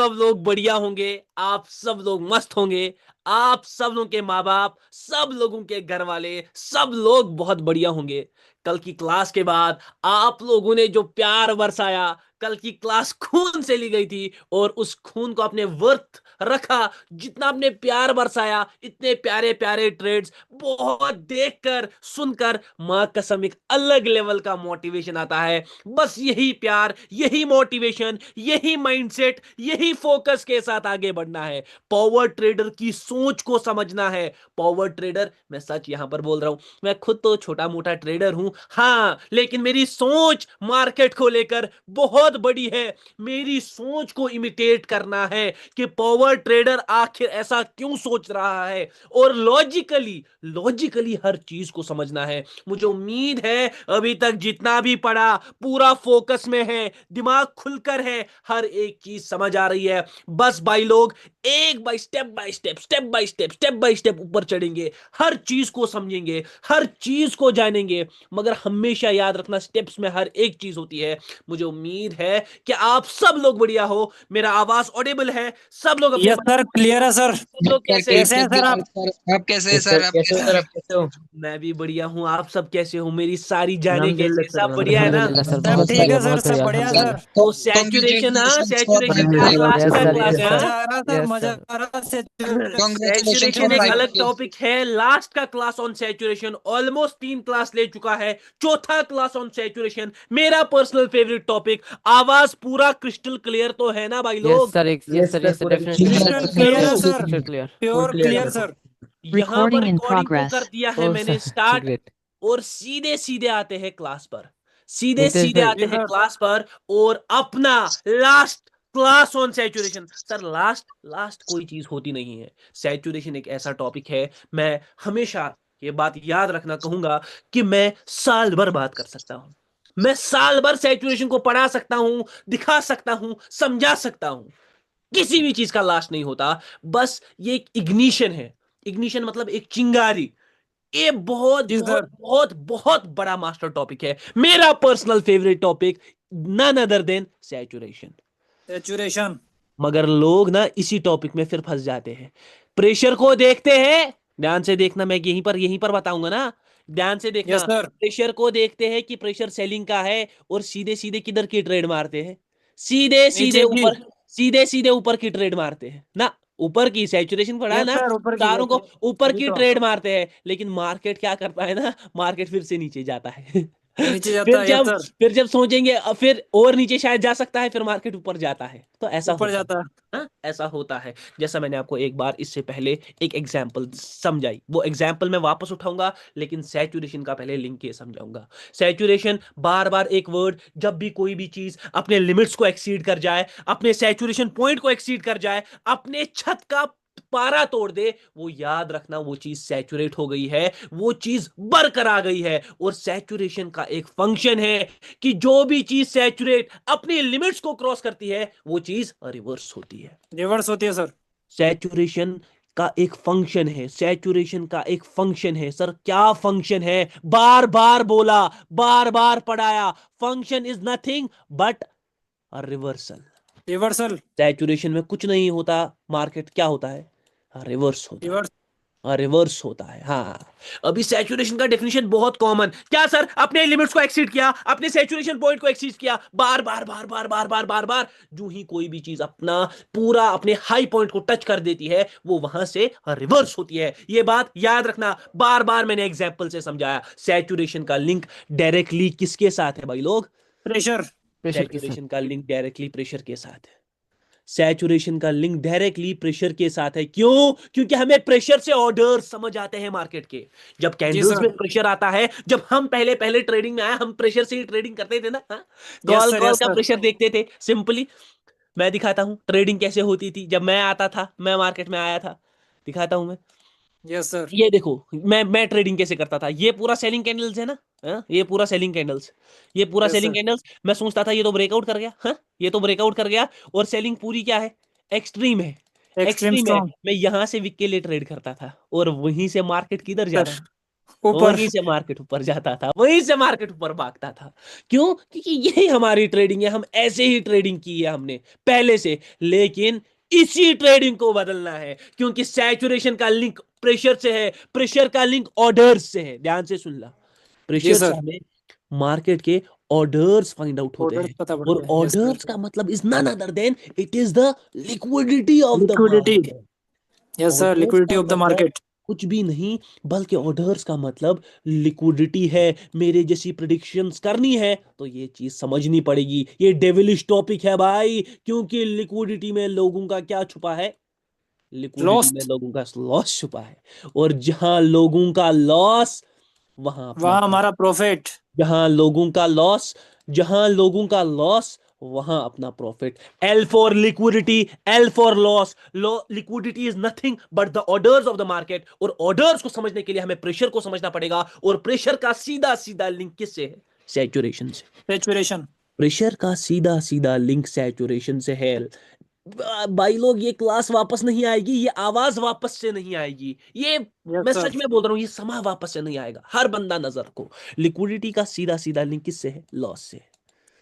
सब लोग बढ़िया होंगे, आप सब लोग मस्त होंगे, आप सब लोगों के माँ बाप, सब लोगों के घर वाले, सब लोग बहुत बढ़िया होंगे। कल की क्लास के बाद आप लोगों ने जो प्यार बरसाया, कल की क्लास खून से ली गई थी और उस खून को आपने वर्थ रखा। जितना आपने प्यार बरसाया, इतने प्यारे प्यारे ट्रेड्स बहुत देखकर सुनकर मां कसम एक अलग लेवल का मोटिवेशन आता है। बस यही प्यार, यही मोटिवेशन, यही माइंडसेट, यही फोकस के साथ आगे बढ़ना है। पावर ट्रेडर की सोच को समझना है। पावर ट्रेडर, मैं सच यहां पर बोल रहा हूं, मैं खुद तो छोटा मोटा ट्रेडर हूं, हाँ, लेकिन मेरी सोच मार्केट को लेकर बहुत बड़ी है। मेरी सोच को इमिटेट करना है कि पावर ट्रेडर आखिर ऐसा क्यों सोच रहा है, और लॉजिकली लॉजिकली हर चीज को समझना है। मुझे उम्मीद है अभी तक जितना भी पढ़ा पूरा फोकस में है, दिमाग खुलकर है, हर एक चीज समझ आ रही है। बस भाई लोग एक by step by step, step by step, step by step ऊपर चढ़ेंगे, हर चीज को समझेंगे, हर चीज को जानेंगे। मगर हमेशा याद रखना, स्टेप्स में हर एक चीज होती है। मुझे उम्मीद है कि आप सब लोग बढ़िया हो। मेरा आवाज ऑडिबल है? सब लोग अपने यस सर, क्लियर है सर। सब लोग सर कैसे हैं? कैसे कैसे हैं सर आप? सर आप कैसे हैं यस सर, सर आप कैसे हो कैसे सर? हैं? आप कैसे हो? मैं भी बढ़िया हूँ। आप सब कैसे हो? मेरी सारी जाने अल्हम्दुलिल्लाह कैसे हैं? सर, सब बढ़िया है ना? अल्हम्दुलिल्लाह सर, सब बहुत ठीक बढ़िया, है सर, बहुत सब बढ़िया, बढ़िया सर सर। अल्हम्दुलिल्लाह। तो सैचुरेशन, हाँ, कॉन्ग्रेचुलेशन फॉर सैचुरेशन का फाइनल लास्ट यस का सर, क्लास यस है, सर, मजा हाँ। आ रहा है सर, यस मजा सर। आ रहा है कॉन्ग्रेचुलेशन सैचुरेशन फॉर एक अलग फाइनल। टॉपिक है। लास्ट का class on saturation almost 3 class ले चुका है। चौथा क्लास ऑन सैचुरेशन, मेरा पर्सनल फेवरेट टॉपिक। आवाज पूरा क्रिस्टल क्लियर तो है ना भाई यस लोग? Sir, yes yes sir, sir, yes sir, पूरे डेफिनेटली क्रिस्टल 100% क्लियर क्लियर, है करूं? Sir, picture clear. Pure clear clear sir. Sir. यहां पर Recording in रिकॉर्डिंग को कर progress. दिया है ओ मैंने सर, स्टार्ट, ग्रेट। और सीधे सीधे आते हैं क्लास पर, सीधे ठीक है सीधे सर। आते जी हैं सर। क्लास पर, और अपना last class on saturation. Sir last last कोई चीज होती नहीं है। सैचुरेशन एक ऐसा टॉपिक है, मैं हमेशा ये बात याद रखना कहूंगा कि मैं साल भर बात कर सकता हूं। मैं साल भर सैचुरेशन को पढ़ा सकता हूं, दिखा सकता हूं, समझा सकता हूं। किसी भी चीज का लास्ट नहीं होता। बस ये एक इग्निशन है। इग्निशन मतलब एक चिंगारी। ये बहुत जी बहुत सर। बहुत बहुत बड़ा मास्टर टॉपिक है, मेरा personal favourite topic, none other than saturation. Saturation. मगर लोग ना इसी टॉपिक में फिर फंस जाते हैं। प्रेशर को देखते हैं, ध्यान से देखना, मैं यहीं पर बताऊंगा ना, ध्यान से यस देखना। सर। प्रेशर को देखते हैं कि प्रेशर सेलिंग का है, और सीधे सीधे किधर की ट्रेड मारते हैं? सीधे सीधे नीचे की। ऊपर, सीधे सीधे ऊपर की ट्रेड मारते हैं ना। ऊपर की सैचुरेशन पड़ा है यस ना, सर, ऊपर की चारों यस को सर। ऊपर अभी की तो ट्रेड मारते हैं। लेकिन मार्केट क्या करता है ना, मार्केट फिर से नीचे जाता है। नीचे जाता फिर है, यस जब सर। फिर जब सोचेंगे फिर और नीचे शायद जा सकता है, फिर मार्केट ऊपर जाता है। तो ऐसा ऊपर होता है। जाता है। हाँ, ऐसा होता है। जैसा मैंने आपको एक बार इससे पहले एक एग्जांपल समझाई, वो एग्जांपल मैं वापस उठाऊंगा, लेकिन सैचुरेशन का पहले लिंक ये समझाऊंगा। सैचुरेशन, बार बार एक वर्ड, जब भी कोई भी चीज अपने लिमिट्स को एक्सीड कर जाए, अपने सैचुरेशन पॉइंट को एक्सीड कर जाए, अपने छत का पारा तोड़ दे, वो याद रखना वो चीज सैचुरेट हो गई है, वो चीज बरकरार गई है। और सैचुरेशन का एक फंक्शन है कि जो भी चीज सैचुरेट अपनी लिमिट्स को क्रॉस करती है, वो चीज रिवर्स होती है। रिवर्स होती है सर। सैचुरेशन का एक फंक्शन है, सैचुरेशन का एक फंक्शन है। सर क्या फंक्शन है? बार बार बोला, बार बार पढ़ाया, function is nothing but reversal. Reversal. Saturation में कुछ नहीं होता, मार्केट क्या होता है? रिवर्स होता है। रिवर्स। रिवर्स होता है, हाँ। अभी सैचुरेशन का डेफिनेशन बहुत कॉमन क्या सर? अपने लिमिट्स को एक्सीड किया, अपने सैचुरेशन पॉइंट को एक्सीड किया, बार बार बार बार बार बार बार बार, जो ही कोई भी चीज अपना पूरा अपने हाई पॉइंट को टच कर देती है, वो वहां से रिवर्स होती है। ये बात याद रखना, बार बार मैंने एग्जाम्पल से समझाया। सैचुरेशन का लिंक डायरेक्टली किसके साथ है भाई लोग? प्रेशर। प्रेशर के साथ। सैचुरेशन का लिंक डायरेक्टली प्रेशर के साथ है। सैचुरेशन का लिंक डायरेक्टली प्रेशर के साथ है। क्यों? क्योंकि हमें प्रेशर से ऑर्डर समझ आते हैं मार्केट के। जब जी कैंडल्स सर। में प्रेशर आता है, जब हम पहले पहले ट्रेडिंग में आए, हम प्रेशर से ही ट्रेडिंग करते थे ना, हाँ? Yes call sir, call yes का सर। प्रेशर देखते थे सिंपली। मैं दिखाता हूं ट्रेडिंग कैसे होती थी जब मैं आता था, मैं मार्केट में आया था। दिखाता हूं मैं। Yes sir. ये देखो, मैं ट्रेडिंग कैसे करता था। ये पूरा सेलिंग कैंडल्स है ना, हाँ? ये पूरा सेलिंग कैंडल्स, ये पूरा यस सेलिंग सर। कैंडल्स। मैं सोचता था ये तो ब्रेकआउट कर गया, हाँ? ये तो ब्रेकआउट कर गया, और सेलिंग पूरी क्या है? एक्सट्रीम है। एक्सट्रीम एक्सट्रीम है। स्ट्रॉन्ग। मैं यहां से विक के लिए ट्रेड करता था, और वहीं से मार्केट किधर जा सर। रहा है? ऊपर। वहीं से मार्केट ऊपर जाता था, वहीं से मार्केट ऊपर भागता था। क्यों? क्योंकि यही हमारी ट्रेडिंग है, हम ऐसे ही ट्रेडिंग की है हमने पहले से। लेकिन इसी ट्रेडिंग को बदलना है, क्योंकि सैचुरेशन का लिंक प्रेशर से है, प्रेशर का लिंक ऑर्डर्स से है। ध्यान से सुन ला, जी प्रेशर से सर। हमें मार्केट के ऑर्डर्स फाइंड आउट होते ऑर्डर हैं। पता और पड़ता है। Yes sir. ऑर्डर्स का मतलब is none other than it is the liquidity of the liquidity. Market. Yes sir, orders liquidity का ऑफ द मतलब मार्केट। कुछ भी नहीं, बल्कि ऑर्डर्स का मतलब लिक्विडिटी है। मेरे जैसी प्रिडिक्शंस करनी है तो ये चीज समझनी पड़ेगी। ये डेविलिश टॉपिक है भाई, क्योंकि लिक्विडिटी में लोगों का क्या छुपा है? लिक्विडिटी में लॉस्ट। लोगों का लॉस छुपा है। और जहां लोगों का लॉस, वहां अपना वहाँ profit। हमारा प्रॉफिट। जहां लोगों का लॉस, जहां लोगों का लॉस, वहां अपना profit. L for liquidity, L for loss. Liquidity is nothing but the orders of the market. और ऑर्डर्स को समझने के लिए हमें प्रेशर को समझना पड़ेगा। और प्रेशर का सीधा सीधा लिंक किससे है? सैचुरेशन से। सैचुरेशन। प्रेशर का सीधा सीधा लिंक सैचुरेशन से है। भाई लोग, ये क्लास वापस नहीं आएगी, ये आवाज वापस से नहीं आएगी, ये यस मैं सच सर। में बोल रहा हूं, ये समा वापस से नहीं आएगा। हर बंदा नजर को, लिक्विडिटी का सीधा सीधा लिंक किससे है? लॉस से।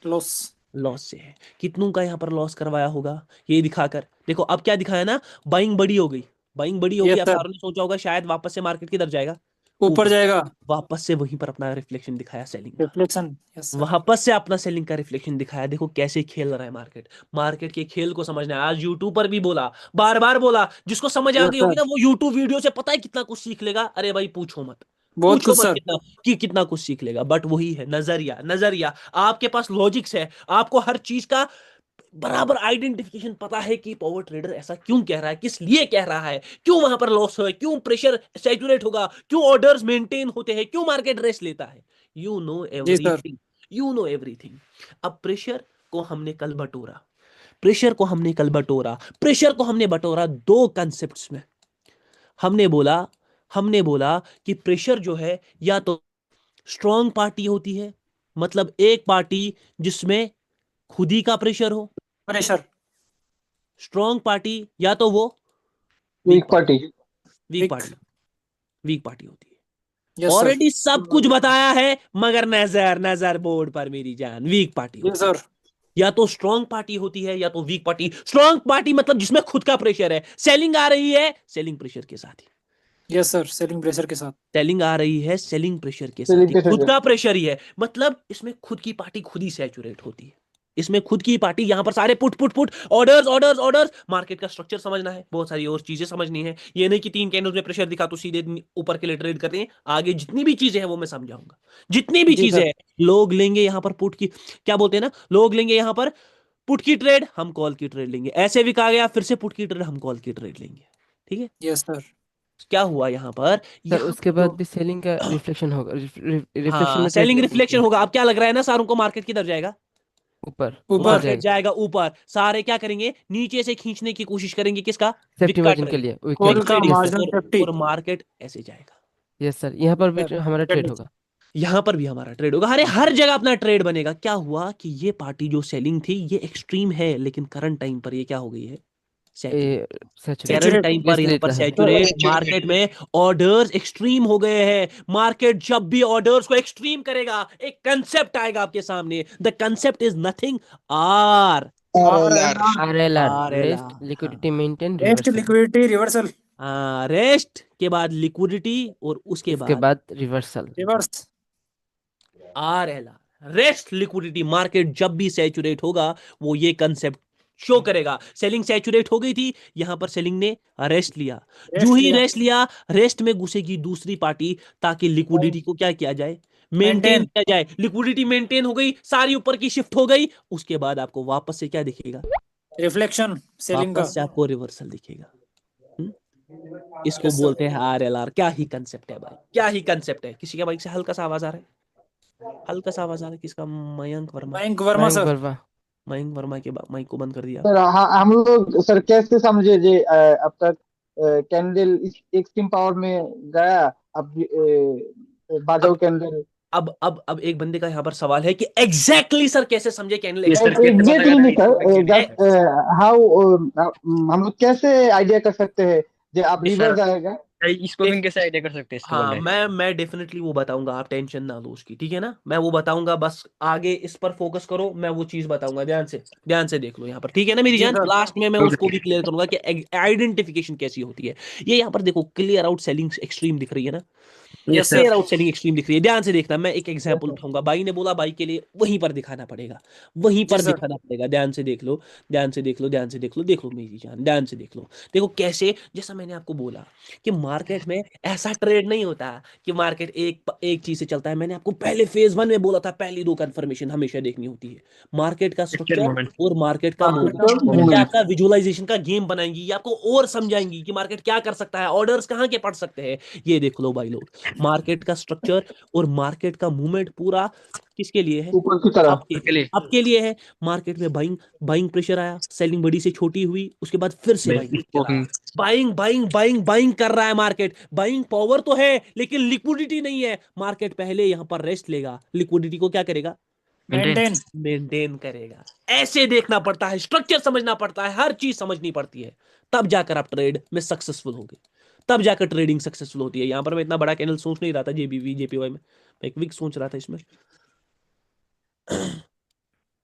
लॉस। लॉस से है। कितनों का यहां पर लॉस करवाया होगा ये दिखाकर। देखो अब क्या दिखाया ना, बाइंग बड़ी हो गई। बाइंग बड़ी हो गई, यस अब सर। सारों ने सोचा होगा शायद वापस से मार्केट किधर जाएगा? ऊपर ऊपर। जाएगा। वापस से वहीं पर अपना रिफ्लेक्शन दिखाया सेलिंग का। रिफ्लेक्शन। Yes sir. वापस से अपना सेलिंग का रिफ्लेक्शन दिखाया। देखो कैसे खेल रहा है मार्केट। मार्केट के खेल को समझना है। आज यूट्यूब पर भी बोला, बार बार बोला, जिसको समझ आ यस गई होगी सर। ना वो यूट्यूब वीडियो से पता है कितना कुछ सीख लेगा। अरे भाई पूछो मत, बहुत पूछो कुछ मत सर। कितना, कि कितना कुछ सीख लेगा। बट वही है नजरिया, नजरिया। आपके पास लॉजिक्स है, आपको हर चीज का बराबर आइडेंटिफिकेशन पता है कि पावर ट्रेडर ऐसा क्यों कह रहा है, किस लिए कह रहा है, क्यों वहां पर लॉस है, क्यों प्रेशर सैचुरेट होगा, क्यों ऑर्डर्स मेंटेन होते हैं, क्यों मार्केट रेस्ट लेता है। You know ji sir. Everything, you know everything. अब प्रेशर को हमने कल बटोरा, प्रेशर को हमने कल बटोरा, प्रेशर को हमने बटोरा दो कंसेप्ट्स में। हमने बोला, हमने बोला कि प्रेशर जो है या तो स्ट्रॉन्ग पार्टी होती है, मतलब एक पार्टी जिसमें खुद ही का प्रेशर हो। प्रेशर। स्ट्रॉन्ग पार्टी या तो वो weak weak party, party. Weak wick. Party, weak party होती है। Yes sir. ऑलरेडी सब कुछ बताया है, मगर नजर नजर बोर्ड पर मेरी जान, वीक पार्टी जी होती है। सर। या तो स्ट्रॉन्ग पार्टी होती है या तो वीक पार्टी। स्ट्रॉन्ग पार्टी मतलब जिसमें खुद का प्रेशर है, सेलिंग आ रही है सेलिंग प्रेशर के साथ ही। यस सर, सेलिंग प्रेशर के साथ। सेलिंग आ रही है सेलिंग प्रेशर के साथ सेलिंग ही, प्रेशर खुद के। का प्रेशर ही है। मतलब इसमें खुद की पार्टी खुद ही सैचुरेट होती है। इसमें खुद की पार्टी, यहां पर सारे put put put, orders orders orders. Market का स्ट्रक्चर समझना है, बहुत सारी और चीजें समझनी है। ये नहीं कि 3 कैंडल्स में प्रेशर दिखा तो सीधे ऊपर के लिए ट्रेड करते हैं। आगे जितनी भी चीजें हैं वो मैं समझाऊंगा, जितनी भी जी चीजें सर। हैं। लोग लेंगे यहां पर पुट की, क्या बोलते हैं ना, लोग लेंगे यहां पर पुट की ट्रेड, हम कॉल की ट्रेड लेंगे। ऐसे विक आ गया, फिर से पुट की ट्रेड, हम कॉल की ट्रेड लेंगे। ठीक है? Yes sir. क्या हुआ यहां पर? सर यहां उसके पर बाद जो, भी सेलिंग का रिफ्लेक्शन होगा, रिफ्लेक्शन हाँ में सेलिंग ट्रेड रिफ्लेक्शन लेंगे। होगा। अब क्या लग रहा है ना सारों को, मार्केट किधर जाएगा? ऊपर, ऊपर ऊपर। मार्केट जाएगा जाएगा ऊपर। सारे क्या करेंगे? नीचे से खींचने की कोशिश करेंगे, किसका? सेफ्टी विक का मार्जिन के ट्रेड, लिए, वीक विक कॉल मार्जिन। का trading. Yes sir, margin safety. और मार्केट ऐसे जाएगा। यस सर, यहाँ पर भी सर। हमारा ट्रेड होगा। यहां पर भी हमारा ट्रेड होगा। अरे हर जगह अपना ट्रेड बनेगा। क्या हुआ कि ये पार्टी जो सेलिंग थी ये एक्सट्रीम है, लेकिन करंट टाइम पर ये क्या हो गई है? Saturate. Saturate, current saturate. Time पर रेस्ट यहां पर लेता है। Saturate, Saturated. मार्केट में ऑर्डर्स एक्सट्रीम हो गए हैं। मार्केट जब भी ऑर्डर्स को एक्सट्रीम करेगा, एक कंसेप्ट आएगा आपके सामने। The concept is nothing, R R RLR. L R. RLR, R L rest, R. हाँ liquidity maintain, next reversal. Liquidity reversal. हाँ, रेस्ट के बाद लिक्विडिटी, और उसके इसके बाद बाद reversal. Reverse. R L R, rest liquidity. Market जब भी सैचुरेट होगा वो ये कंसेप्ट शो करेगा। सेलिंग सैचुरेट हो गई थी, यहां पर सेलिंग ने रेस्ट लिया। जो रेस्ट ही लिया। रेस्ट लिया, रेस्ट में घुसेगी दूसरी पार्टी, ताकि लिक्विडिटी को क्या किया जाए? Maintain maintain. किया जाए। लिक्विडिटी मेंटेन हो गई, सारी ऊपर की शिफ्ट हो गई। उसके बाद आपको वापस से क्या दिखेगा? रिफ्लेक्शन सेलिंग का। वापस से आपको रिवर्सल दिखेगा। हम्म? इसको यस सर। बोलते हैं आर एल आर। क्या ही कंसेप्ट है भाई, क्या ही कंसेप्ट है। किसी के बाइक से हल्का सा आवाज आ रहा है, हल्का सा आवाज आ रहा है। किसका? मयंक वर्मा। मयंक वर्मा मयंक सर। वर्मा। मयंक वर्मा के माइक को बंद कर दिया। सर हम लोग सर कैसे समझे जे अब तक कैंडल एक स्किम पावर में गया। अब बाजो अब कैंडल अब एक बंदे का यहाँ पर सवाल है कि एग्जैक्टली सर कैसे समझे कैंडल? एग्जैक्टली नहीं सर, जस्ट हाउ हम लोग कैसे आइडिया कर सकते हैं जे अब सर रिवर्स आएगा। स्पूफिंग कैसे आइडिया कर सकते हैं इसको बोल हाँ, रहे हैं? मैं डेफिनेटली वो बताऊंगा, आप टेंशन ना लो उसकी, ठीक है ना। मैं वो बताऊंगा, बस आगे इस पर फोकस करो, मैं वो चीज बताऊंगा, ध्यान से देख लो यहाँ पर, ठीक है ना मेरी जी जान। सर। लास्ट में मैं उसको भी क्लियर करूंगा कि आइडेंटिफिकेशन कैसी होती है। ये यहाँ पर देखो, क्लियर आउट सेलिंग एक्सट्रीम दिख रही है ना, yes sir. Clear out selling extreme दिख रही है। ध्यान से देखना, मैं एक एग्जांपल उठाऊंगा, बाई ने बोला, बाई के लिए वहीं पर दिखाना पड़ेगा, वहीं जी पर सर। दिखाना पड़ेगा। ध्यान से देख लो, ध्यान से देख लो, ध्यान से देख लो, देख लो मेरी जान, ध्यान से देख लो। देखो कैसे, जैसा मैंने आपको बोला कि मार्केट में ऐसा ट्रेड नहीं होता कि मार्केट एक एक चीज से चलता है। मैंने आपको पहले फेज 1 में बोला था, पहली 2 कंफर्मेशन हमेशा देखनी होती है, मार्केट का पिक्चर स्ट्रक्चर मोमेंट। और मार्केट का मूवमेंट। ये आपका विजुअलाइजेशन का गेम बनाएंगी, ये आपको और समझाएंगी कि मार्केट क्या कर सकता है, ऑर्डर्स कहाँ के पढ़ सकते हैं। ये देख लो भाई लोग, मार्केट का स्ट्रक्चर और मार्केट का मूवमेंट पूरा किसके लिए है, ऊपर की तरफ। के लिए आपके लिए है। मार्केट में बाइंग बाइंग प्रेशर आया, सेलिंग बड़ी से छोटी हुई, उसके बाद फिर से बाइंग प्रेशर आया। बाइंग बाइंग बाइंग बाइंग कर रहा है मार्केट, बाइंग पावर तो है लेकिन लिक्विडिटी नहीं है। मार्केट पहले यहां पर रेस्ट लेगा, लिक्विडिटी को क्या करेगा, मेंटेन। मेंटेन करेगा। ऐसे देखना पड़ता है, स्ट्रक्चर समझना पड़ता है, हर चीज समझनी पड़ती है, तब जाकर आप ट्रेड में सक्सेसफुल होगे, तब जाकर ट्रेडिंग सक्सेसफुल होती है। यहां पर मैं इतना बड़ा कैंडल सोच नहीं रहा था जेबीवी जेपीवाई में, मैं एक विक सोच रहा था इसमें।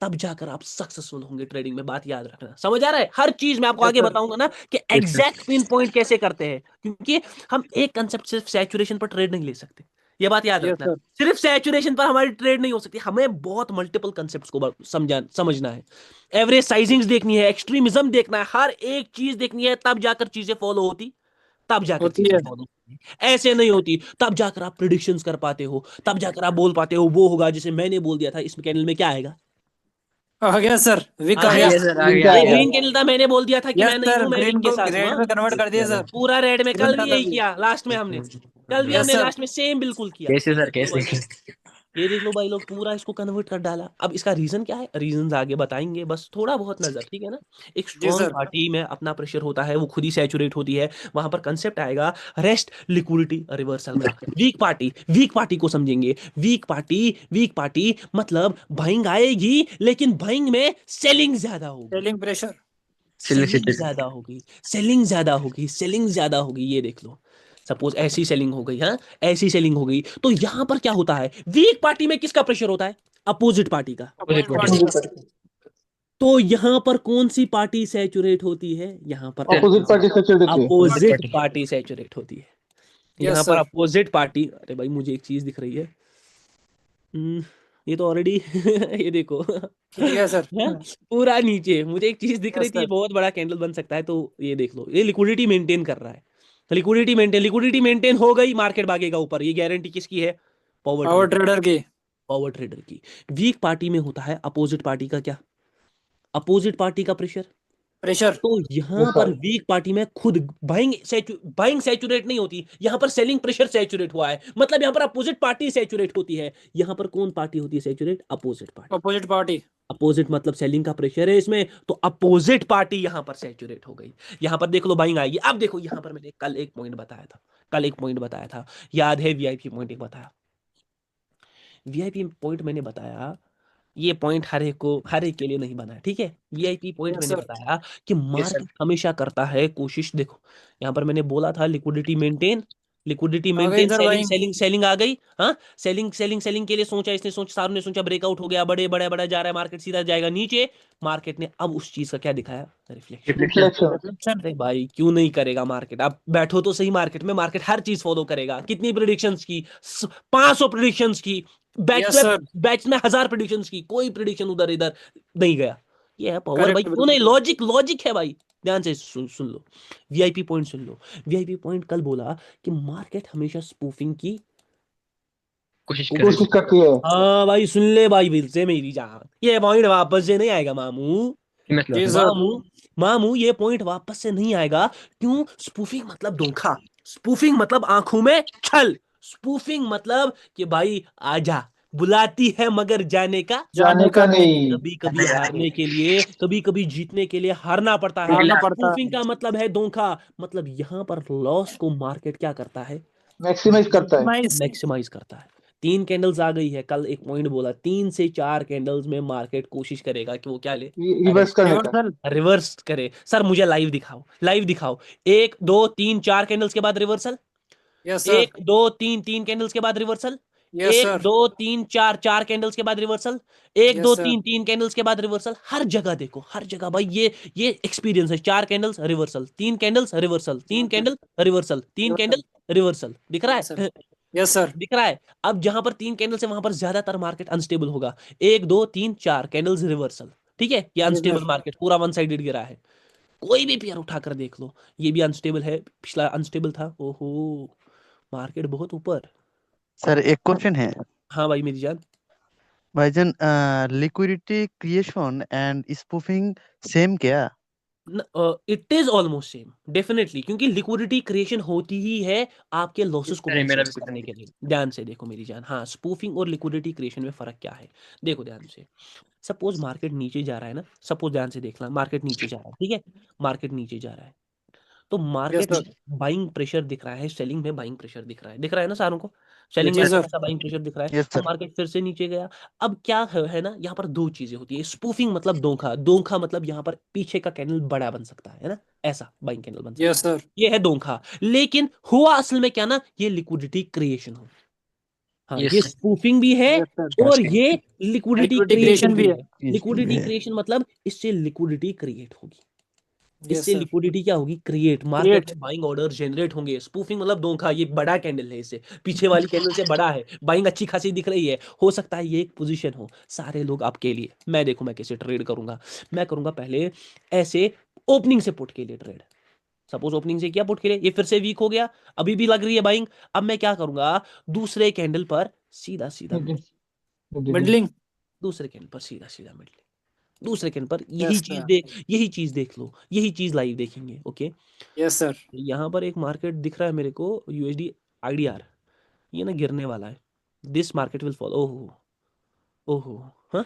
तब जाकर आप सक्सेसफुल होंगे ट्रेडिंग में, बात याद रखना। समझ आ रहा है, हर चीज मैं आपको Yes, आगे sir. बताऊंगा ना कि एग्जैक्ट पिन पॉइंट कैसे करते हैं, क्योंकि हम एक कंसेप्ट सिर्फ सैचुरेशन पर ट्रेड नहीं ले सकते, ये बात याद Yes, रखना। sir. सिर्फ सैचुरेशन पर हमारी ट्रेड नहीं हो सकती, हमें बहुत मल्टीपल कंसेप्ट्स को समझना है, एवरेज साइजिंग्स देखनी है, एक्सट्रीमिज्म देखना है, हर एक चीज देखनी है, तब जाकर चीजें फॉलो होती, तब जाकर होती चीजें है। फॉलो होती, ऐसे नहीं होती। तब जाकर आप प्रिडिक्शंस कर पाते हो, तब जाकर आप बोल पाते हो वो होगा, जैसे मैंने बोल दिया था इस कैंडल में क्या आएगा, आ गया सर, विक आ आ गया। गया। सर आ Link गया आ ये गया। ग्रीन कैंडल था, मैंने बोल दिया था कि यस मैं नहीं सर, हूं, मैं ग्रीन विक के को साथ हूं। रेड हाँ? में कन्वर्ट कर दिया सर। पूरा रेड में कल ग्रीन भी था यही तभी। किया, लास्ट में हमने, कल भी यस हमने सर। लास्ट में सेम बिल्कुल किया। कैसे सर देख लो भाई कैसे? लोग, ये देख लो भाई लोग, पूरा इसको कन्वर्ट कर डाला। अब इसका रीजन क्या है, रीजन आगे बताएंगे, बस थोड़ा बहुत नजर, ठीक है ना। एक जी स्ट्रॉन्ग सर। पार्टी में अपना प्रेशर होता है, वो खुद ही सैचुरेट होती है, वहां पर कंसेप्ट आएगा रेस्ट लिक्विडिटी रिवर्सल का। वीक पार्टी को समझेंगे, वीक पार्टी मतलब बाइंग आएगी लेकिन बाइंग में सेलिंग ज्यादा होगी, सेलिंग प्रेशर। सेलिंग ज्यादा होगी, सेलिंग ज्यादा होगी, सेलिंग ज्यादा होगी। ये देख लो, सपोज ऐसी सेलिंग हो गई, हाँ ऐसी सेलिंग हो गई, तो यहां पर क्या होता है, वीक पार्टी में किसका प्रेशर होता है, अपोजिट पार्टी का। अपोजिट पार्टी का। तो यहां पर कौन सी पार्टी सैचुरेट होती है, यहां पर ऑपोजिट पार्टी सैचुरेट होती है। अपोजिट पार्टी सैचुरेट होती है। यस यहां पर सर। अपोजिट पार्टी, अरे भाई मुझे एक चीज दिख रही है, ये तो ऑलरेडी ये देखो ठीक है सर। हाँ, पूरा नीचे मुझे एक चीज दिख रही यस थी, ये सर। बहुत बड़ा कैंडल बन सकता है। तो ये देख लो, ये लिक्विडिटी मेंटेन कर रहा है, लिक्विडिटी मेंटेन हो गई, मार्केट भागेगा ऊपर। ये गारंटी किसकी है, पावर पावर ट्रेडर, ट्रेडर की। पावर ट्रेडर की। वीक पार्टी में होता है अपोजिट पार्टी का क्या, अपोजिट पार्टी का प्रेशर। प्रेशर। तो यहां पर वीक पार्टी में खुद बाइंग सैचुरेट नहीं होती, यहां पर सेलिंग प्रेशर सैचुरेट हुआ है, मतलब यहां पर अपोजिट पार्टी सैचुरेट होती है। यहां पर कौन पार्टी होती है saturate, opposite party. Opposite party. Opposite मतलब सेलिंग का प्रेशर है इसमें, तो अपोजिट पार्टी यहां पर सैचुरेट हो गई। यहां पर देख लो बाइंग आएगी। अब देखो यहां पर मैंने कल एक पॉइंट बताया था, याद है, वीआईपी पॉइंट एक बताया, वीआईपी पॉइंट मैंने बताया। ये पॉइंट हर एक के लिए नहीं बना है, ठीक है। वीआईपी पॉइंट यस मैंने सर। बताया कि मार्केट हमेशा करता है कोशिश, देखो यहां पर मैंने बोला था लिक्विडिटी आ गई maintain, sir selling buying. Selling selling आ गई। हाँ, सेलिंग के लिए सोचा, इसने सारों ने सोचा ब्रेकआउट हो गया, बड़े जा रहा है मार्केट, सीधा जाएगा नीचे। मार्केट ने अब उस चीज का क्या दिखाया, रिफ्लेक्शन। रिफ्लेक्शन। रिफ्लेक्शन। अरे भाई क्यों नहीं करेगा मार्केट, आप बैठो तो सही, मार्केट में मार्केट हर चीज फॉलो करेगा। कितनी प्रिडिक्शंस की, 500 प्रिडिक्शंस की, यस सर। बैच में 1000 प्रिडिक्शंस की, कोई प्रिडिक्शन उधर इधर नहीं गया। ये है पावर भाई, करेक्ट क्यों नहीं, बिल्कुल। लॉजिक है भाई। ध्यान से सुन लो, वीआईपी पॉइंट सुन लो। वीआईपी पॉइंट कल बोला कि मार्केट हमेशा स्पूफिंग की कोशिश कोशिश करती है। हाँ भाई सुन ले भाई, बिल से मेरी जान, ये पॉइंट वापस से नहीं आएगा मामू, जी सर। मामू मामू ये पॉइंट वापस से नहीं आएगा। क्यों, स्पूफिंग मतलब धोखा, स्पूफिंग मतलब आंखों में छल, स्पूफिंग मतलब कि भाई आजा, बुलाती है मगर जाने का, जाने का नहीं। कभी कभी हारने के लिए, कभी कभी जीतने के लिए हारना पड़ता है। हारना पड़ता स्पूफिंग है। का मतलब है धोखा, मतलब यहां पर लॉस को मार्केट क्या करता है, मैक्सिमाइज करता है। नाइस। मैक्सिमाइज करता है। 3 कैंडल्स आ गई है, कल एक पॉइंट बोला 3 से 4 कैंडल्स में मार्केट कोशिश करेगा कि वो क्या ले, रिवर्स करने का। रिवर्सल। रिवर्स करे। सर मुझे लाइव दिखाओ, 1 2 3 4 कैंडल्स के बाद रिवर्सल, यस सर, एक दो तीन, तीन कैंडल्स के बाद रिवर्सल, यस एक सर, दो तीन चार, चार कैंडल्स के बाद रिवर्सल, एक यस दो सर, तीन, तीन कैंडल्स के बाद रिवर्सल। हर जगह देखो, हर जगह भाई ये एक्सपीरियंस है। चार कैंडल्स रिवर्सल, तीन कैंडल्स रिवर्सल, तीन कैंडल रिवर्सल, तीन कैंडल रिवर्सल। दिख रहा यस सर, है? यस सर, दिख रहा है? अब जहां पर तीन कैंडल्स है वहां पर ज्यादातर मार्केट अनस्टेबल होगा। एक दो तीन चार कैंडल्स रिवर्सल, ठीक है, ये जी अनस्टेबल सर, मार्केट पूरा वन साइडेड गिरा है। कोई भी पेयर उठाकर देख लो, ये भी अनस्टेबल है, पिछला अनस्टेबल था। ओहो, मार्केट बहुत ऊपर। सर एक क्वेश्चन है हाँ भाई मेरी जान। भाईजान, liquidity creation and spoofing same क्या? It is almost same definitely, क्योंकि लिक्विडिटी क्रिएशन होती ही है आपके लॉसेस को अरे मेरा मैक्सिमाइज भी कुछ करने नहीं। के लिए। ध्यान से देखो मेरी जान। हाँ, स्पूफिंग और लिक्विडिटी क्रिएशन में फर्क क्या है, देखो ध्यान से। सपोज मार्केट नीचे जा रहा है ना, सपोज ध्यान से देखना, मार्केट नीचे जा रहा है, ठीक है, मार्केट नीचे जा रहा है, तो yes market sir, buying pressure दिख रहा है, सेलिंग में बाइंग प्रेशर दिख रहा है, दिख रहा है ना सारों को? सेलिंग में जी अच्छा सर, खासा बाइंग प्रेशर दिख रहा है। यस तो सर। मार्केट फिर से नीचे गया। अब क्या है ना, यहाँ पर दो चीजें होती है। स्पूफिंग मतलब धोखा, धोखा मतलब यहाँ पर पीछे का कैंडल बड़ा बन सकता है ना, ऐसा बाइंग कैंडल बन सकता यस है, सर, ये है धोखा। लेकिन हुआ असल में क्या ना, ये लिक्विडिटी क्रिएशन हो। हाँ, ये यस स्पूफिंग भी है यस सर, और ये लिक्विडिटी लिक्विडिटी क्रिएशन क्रिएशन भी भी है, है। लिक्विडिटी क्रिएशन मतलब इससे लिक्विडिटी क्रिएट होगी, यस इससे सर, लिक्विडिटी क्या होगी, क्रिएट, मार्केट क्रिएट, में बाइंग ऑर्डर जनरेट होंगे। स्पूफिंग मतलब धोखा, ये बड़ा कैंडल है, इससे पीछे वाली कैंडल से बड़ा है, बाइंग अच्छी खासी दिख रही है, हो सकता है ये एक पोजीशन हो सारे लोग आपके लिए। मैं देखो मैं कैसे ट्रेड करूंगा, मैं करूंगा पहले ऐसे ओपनिंग से पुट के लिए ट्रेड। सपोज ओपनिंग से किया पुट के लिए, ये फिर से वीक हो गया, अभी भी लग रही है बाइंग। अब मैं क्या करूंगा, दूसरे कैंडल पर सीधा सीधा मिडलिंग, दूसरे कैंडल पर सीधा सीधा मिड, दूसरे कैंडल पर यस सर, यही चीज देख लो, यही चीज लाइव देखेंगे। ओके, यस सर, यहाँ पर एक मार्केट दिख रहा है मेरे को, यूएसडी आईडीआर, ये ना गिरने वाला है। This market will follow. ओहो, ओहो, हाँ,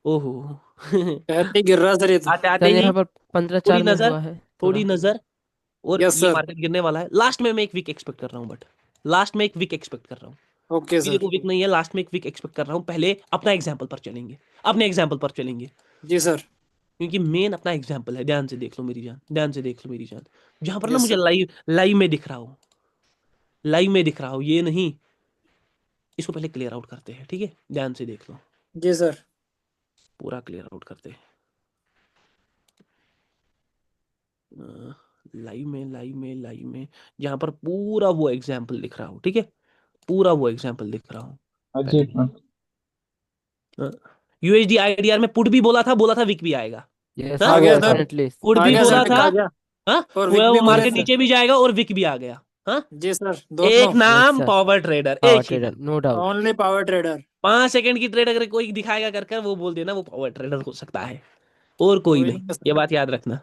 ओहो। ऐसे ही गिर रहा है सर ये तो, आते आते सर ही यहाँ पर 15-4 थोड़ी में नजर, हुआ है थोड़ी थोड़ा। नजर, और यस ये सर, मार्केट गिरने वाला है। लास्ट में मैं एक वीक एक्सपेक्ट कर रहा हूँ, बट लास्ट में एक वीक एक्सपेक्ट कर रहा हूँ। ओके मेरे सर, को वीक नहीं है, लास्ट में एक वीक एक्सपेक्ट कर रहा हूँ। पहले अपना एग्जाम्पल पर चलेंगे, अपने एग्जाम्पल पर चलेंगे, जी सर, क्योंकि मेन अपना एग्जाम्पल है। ध्यान से देख लो मेरी जान, ध्यान से देख लो मेरी जान, जहां पर ना यस मुझे सर, लाइव लाइव में दिख रहा हो, लाइव में दिख रहा हो, ये नहीं। इसको पहले क्लियर आउट करते हैं, ठीक है, ध्यान से देख लो, जी सर, पूरा क्लियर आउट करते हैं। लाइव में जहां पर पूरा वो एग्जाम्पल दिख रहा हो, ठीक है, पूरा वो एग्जाम्पल दिख रहा हो। जी यूएसडी आईडीआर में पुट भी बोला था विक भी आएगा। यस हाँ? आ सर, गया सर, डेफिनेटली। पुट आ भी गया सर, बोला विक था, आ गया, हाँ, और विक वो भी बोले मार्केट सर, नीचे भी जाएगा और विक भी आ गया। हाँ, जी सर, एक दोनों, यस नाम सर, पावर ट्रेडर, पावर एक ही ट्रेडर, नाम। No doubt. Only power trader, 5 second की ट्रेड अगर कोई दिखाएगा कर कर, वो बोल देना वो पावर ट्रेडर हो सकता है, और कोई कोई नहीं, नहीं है ये सर, बात याद रखना।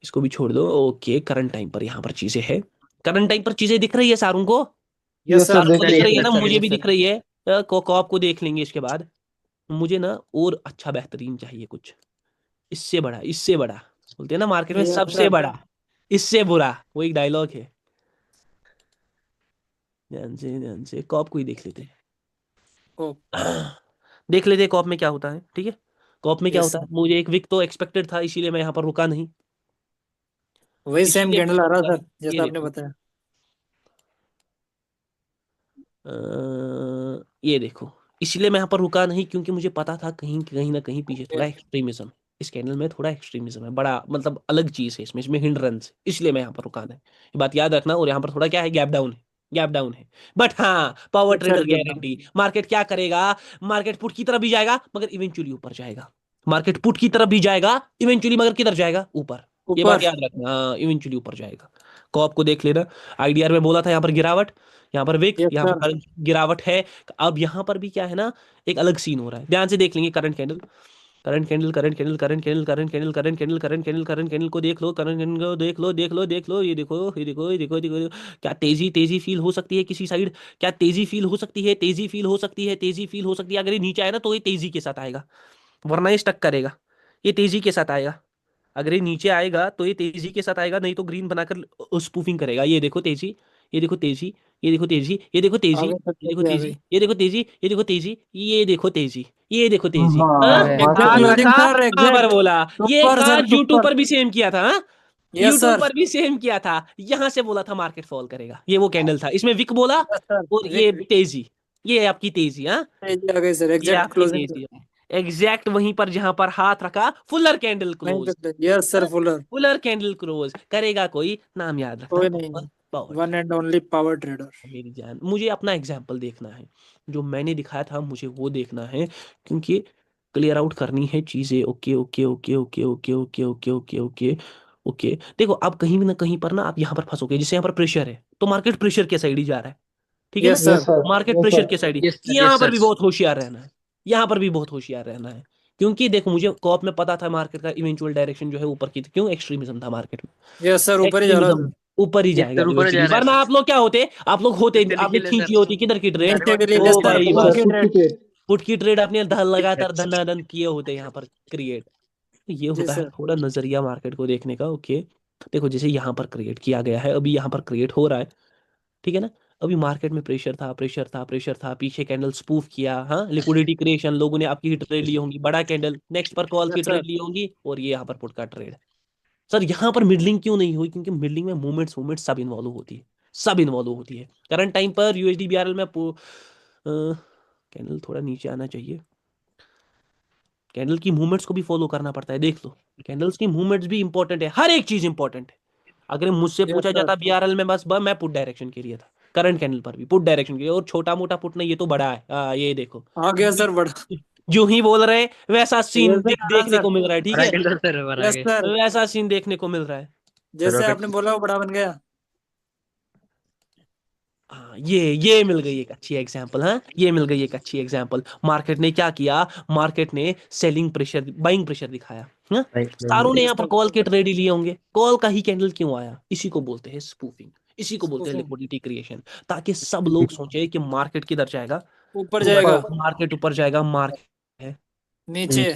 इसको भी छोड़ दो। ओके, करंट टाइम पर यहाँ पर चीजें है, करंट टाइम पर चीजें दिख रही है सारुण को? यस सर सर, सारुण को देख दिख रही रही है है ना, सर, मुझे यस भी सर। दिख रही है। कॉप को देख लेंगे इसके बाद। मुझे ना और अच्छा बेहतरीन चाहिए कुछ, इससे बड़ा, इससे बड़ा, बोलते हैं ना मार्केट में यस सबसे सर, बड़ा, इससे बुरा, वो एक डायलॉग है। ध्यान से कॉप को ही देख लेते ओ, हैं। देख लेते हैं कॉप में क्या होता है, ठीक है। कॉप में क्या यस होता है, सर, मुझे एक विक तो एक्सपेक्टेड था, इसीलिए मैं यहाँ पर रुका नहीं, वही सेम इसीलिए मैं कैंडल यहाँ आ रहा रुका सर, नहीं। ये जैसा आपने देखो, बताया, ये देखो, इसलिए मैं यहाँ पर रुका नहीं, क्योंकि मुझे पता था कहीं कहीं ना कहीं पीछे ओके, थोड़ा एक्सट्रीमिज्म, इस कैंडल में थोड़ा एक्सट्रीमिज्म है, बड़ा मतलब अलग चीज है इसमें, हिंड्रेंस, इसलिए मैं यहाँ पर रुका नहीं। ये बात याद रखना। और यहाँ पर थोड़ा क्या है, गैप डाउन है, गैप डाउन है। बट हाँ, power yes sir, trader guarantee, market क्या करेगा, मार्केट पुट की तरफ भी जाएगा मगर इवेंचुअली ऊपर जाएगा, मार्केट पुट की तरफ भी जाएगा इवेंचुअली, मगर किधर जाएगा, ऊपर। ये बात ऊपर, याद रखना, हाँ, इवेंचुअली ऊपर जाएगा। कॉप को देख लेना, आईडीआर में बोला था यहाँ पर गिरावट, यहाँ पर विक, यस यहाँ सर, पर गिरावट है। अब यहाँ पर भी क्या है ना, एक अलग सीन हो रहा है, ध्यान से देख लेंगे। Current candle, current candle, current candle, current candle, current candle, current candle, current candle, current candle को देख लो, करंट कैंडल को देख लो, देख लो, देख लो, ये देखो, ये देखो, ये देखो, ये देखो। क्या तेजी, तेजी फील हो सकती है किसी साइड, क्या तेजी फील हो सकती है, तेजी फील हो सकती है, तेजी फील हो सकती है। अगर ये नीचे आए ना तो ये तेजी के साथ आएगा, वरना ये स्टक करेगा, ये तेजी के साथ आएगा। अगर ये नीचे आएगा तो ये तेजी के साथ आएगा, नहीं तो ग्रीन बनाकर स्पूफिंग करेगा। ये देखो तेजी, ये देखो तेजी, ये देखो तेजी, ये देखो तेजी, आ गए सर, ये देखो तेजी आ तेजी, गई, ये देखो तेजी, ये देखो तेजी, ये देखो तेजी, ये देखो तेजी। हाँ हाँ? अरे एग्जैक्ट कहाँ भाई, था, क्लोजिंग सर, कहाँ पर एग्जैक्ट, बोला? ये सुपर कहाँ सर, यूट्यूब सुपर, पर भी सेम किया था, हाँ? Yes YouTube sir. पर भी सेम किया था, यहां से बोला था मार्केट फॉल करेगा, ये वो कैंडल था, इसमें विक बोला यस सर। और ये तेजी, ये आपकी तेजी। हाँ, आ गई सर, ये एग्जैक्ट आपकी क्लोजिंग। तेजी है, एग्जैक्ट वहीं पर जहां पर हाथ रखा, फुलर कैंडल नहीं क्लोज। तो yes sir, Fuller. Fuller candle close करेगा कोई, नाम याद रखना, कोई नहीं, power. One and only power trader. मेरी जान, मुझे अपना एग्जाम्पल देखना है, जो मैंने दिखाया था मुझे वो देखना है, क्योंकि क्लियर आउट करनी है चीजें। Okay okay okay okay okay okay okay okay okay okay. देखो आप कहीं भी ना कहीं पर ना आप यहाँ पर फंसोगे, जैसे यहाँ पर प्रेशर है तो मार्केट प्रेशर के साइड ही जा रहा है, ठीक है ना, yes sir. Yes sir, market yes pressure sir, के साइड ही। यस सर, यहाँ यस पर सर। भी बहुत होशियार रहना है, यहाँ पर भी बहुत होशियार रहना है, क्योंकि देखो मुझे कॉप में पता था मार्केट का इवेंचुअल डायरेक्शन जो है ऊपर की थी। क्यों? एक्सट्रीमिज्म था मार्केट में, यस सर, ऊपर ही जा रहा एक्सट्रीमिज्म था। ऊपर ही यस जाएगा सर, ऊपर जा इवेंचुअली, रहा है वरना सर। आप लोग क्या होते, आप लोग होते, नीचे आपने लिख ले खींची सर। होती किधर की ट्रेड, नीचे के लिए ओ यस सर, भाई पुट बस की पुट की ट्रेड। ट्रेड। पुट की ट्रेड अपने लगातार धनाधन किए होते यहाँ पर क्रिएट। ये जी होता है सर। थोड़ा नजरिया मार्केट को देखने का। ओके, देखो जैसे यहाँ पर क्रिएट किया गया है, अभी यहाँ पर क्रिएट हो रहा है, ठीक है ना। अभी मार्केट में प्रेशर था, प्रेशर था, प्रेशर था, पीछे कैंडल स्पूफ किया, हाँ, लिक्विडिटी क्रिएशन, लोगों ने आपकी ट्रेड ली होंगी, बड़ा कैंडल, नेक्स्ट पर कॉल की यस सर। ट्रेड ली होंगी, और ये यहाँ पर पुट का ट्रेड। सर यहाँ पर मिडलिंग क्यों नहीं हुई? क्योंकि मिडलिंग में मूवमेंट्स मूवमेंट्स सब इन्वॉल्व होती है, सब इन्वॉल्व होती है। करंट टाइम पर यूएसडी बीआरएल में कैंडल थोड़ा नीचे आना चाहिए, कैंडल की मूवमेंट्स को भी फॉलो करना पड़ता है। देख लो, कैंडल्स की मूवमेंट्स भी इंपॉर्टेंट है, हर एक चीज इंपॉर्टेंट है। अगर मुझसे यस पूछा सर। जाता बीआरएल में, बस मैं पुट डायरेक्शन के लिए था, करंट कैंडल पर भी पुट डायरेक्शन के लिए, और छोटा मोटा पुट नहीं, ये तो बड़ा है। ये देखो, आ गया सर, बड़ा। जो ही बोल रहे हैं वैसा सीन यस सर, आ रहा देखने सर। को मिल रहा है, ठीक बड़ा है, कैंडल सर, बड़ा यस आगे। सर, वैसा सीन देखने को मिल रहा है। सर जैसे ओके। आपने बोला वो बड़ा बन गया। हाँ, ये मिल गई एक अच्छी एग्जांपल। हाँ, ये मिल गई एक अच्छी एग्जांपल। मार्केट ने क्या किया, मार्केट ने सेलिंग प्रेशर, बाइंग प्रेशर दिखाया। हाँ, सारों ने यस यहाँ पर सर। कॉल के ट्रेड ही लिए होंगे, कॉल का ही कैंडल क्यों आया? इसी को बोलते हैं स्पूफिंग, इसी को बोलते हैं स्पूफिंग। लिक्विडिटी क्रिएशन, ताकि सब लोग सोचे कि मार्केट किधर जाएगा, ऊपर ऊपर, जाएगा। मार्केट ऊपर जाएगा, मार्केट है। नीचे।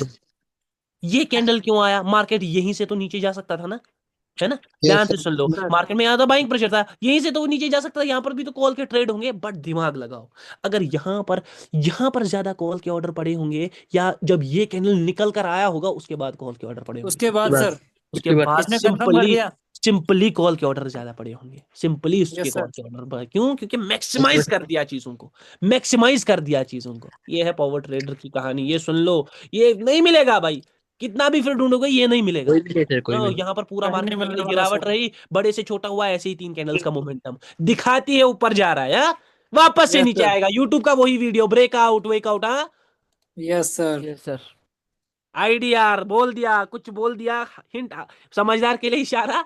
ये कैंडल क्यों आया? मार्केट यहीं से तो नीचे जा सकता था ना, है ना, ध्यान यस से सर, सुन लो। सर। मार्केट में यहाँ तो बाइंग प्रेशर था, यहीं से तो वो नीचे जा सकता था, यहाँ पर भी तो कॉल के ट्रेड होंगे, बट दिमाग लगाओ, अगर यहाँ पर ज्यादा कॉल के ऑर्डर पड़े होंगे, या जब ये कैंडल निकल कर आया होगा उसके बाद कॉल के ऑर्डर पड़े होंगे, उसके बाद बस सर उसके उसके बाद बाद इसने कंफर्म कर सिंपली दिया। सिंपली कॉल के ऑर्डर ज्यादा पड़े होंगे, सिंपली उसके यस सर। कॉल के ऑर्डर। क्यों? क्योंकि मैक्सिमाइज कर दिया चीजों को, मैक्सिमाइज कर दिया चीजों को। ये है पावर ट्रेडर की कहानी, ये सुन लो, ये नहीं मिलेगा भाई, कितना भी फिर ढूंढोगे ये नहीं मिलेगा। कोई भी नहीं सर, कोई भी नहीं। यहाँ पर पूरा कहीं नहीं मार्केट में मिलने बड़ी वाला गिरावट सर। रही, बड़े से छोटा हुआ, ऐसे ही 3 कैंडल्स का मोमेंटम दिखाती है ऊपर जा रहा है, हाँ? वापस से यस नीचे सर। आएगा, यूट्यूब का वही वीडियो, ब्रेकआउट वेकआउट। हाँ, yes sir. Yes sir. Idea बोल दिया, कुछ बोल दिया, हिंट, समझदार के लिए इशारा,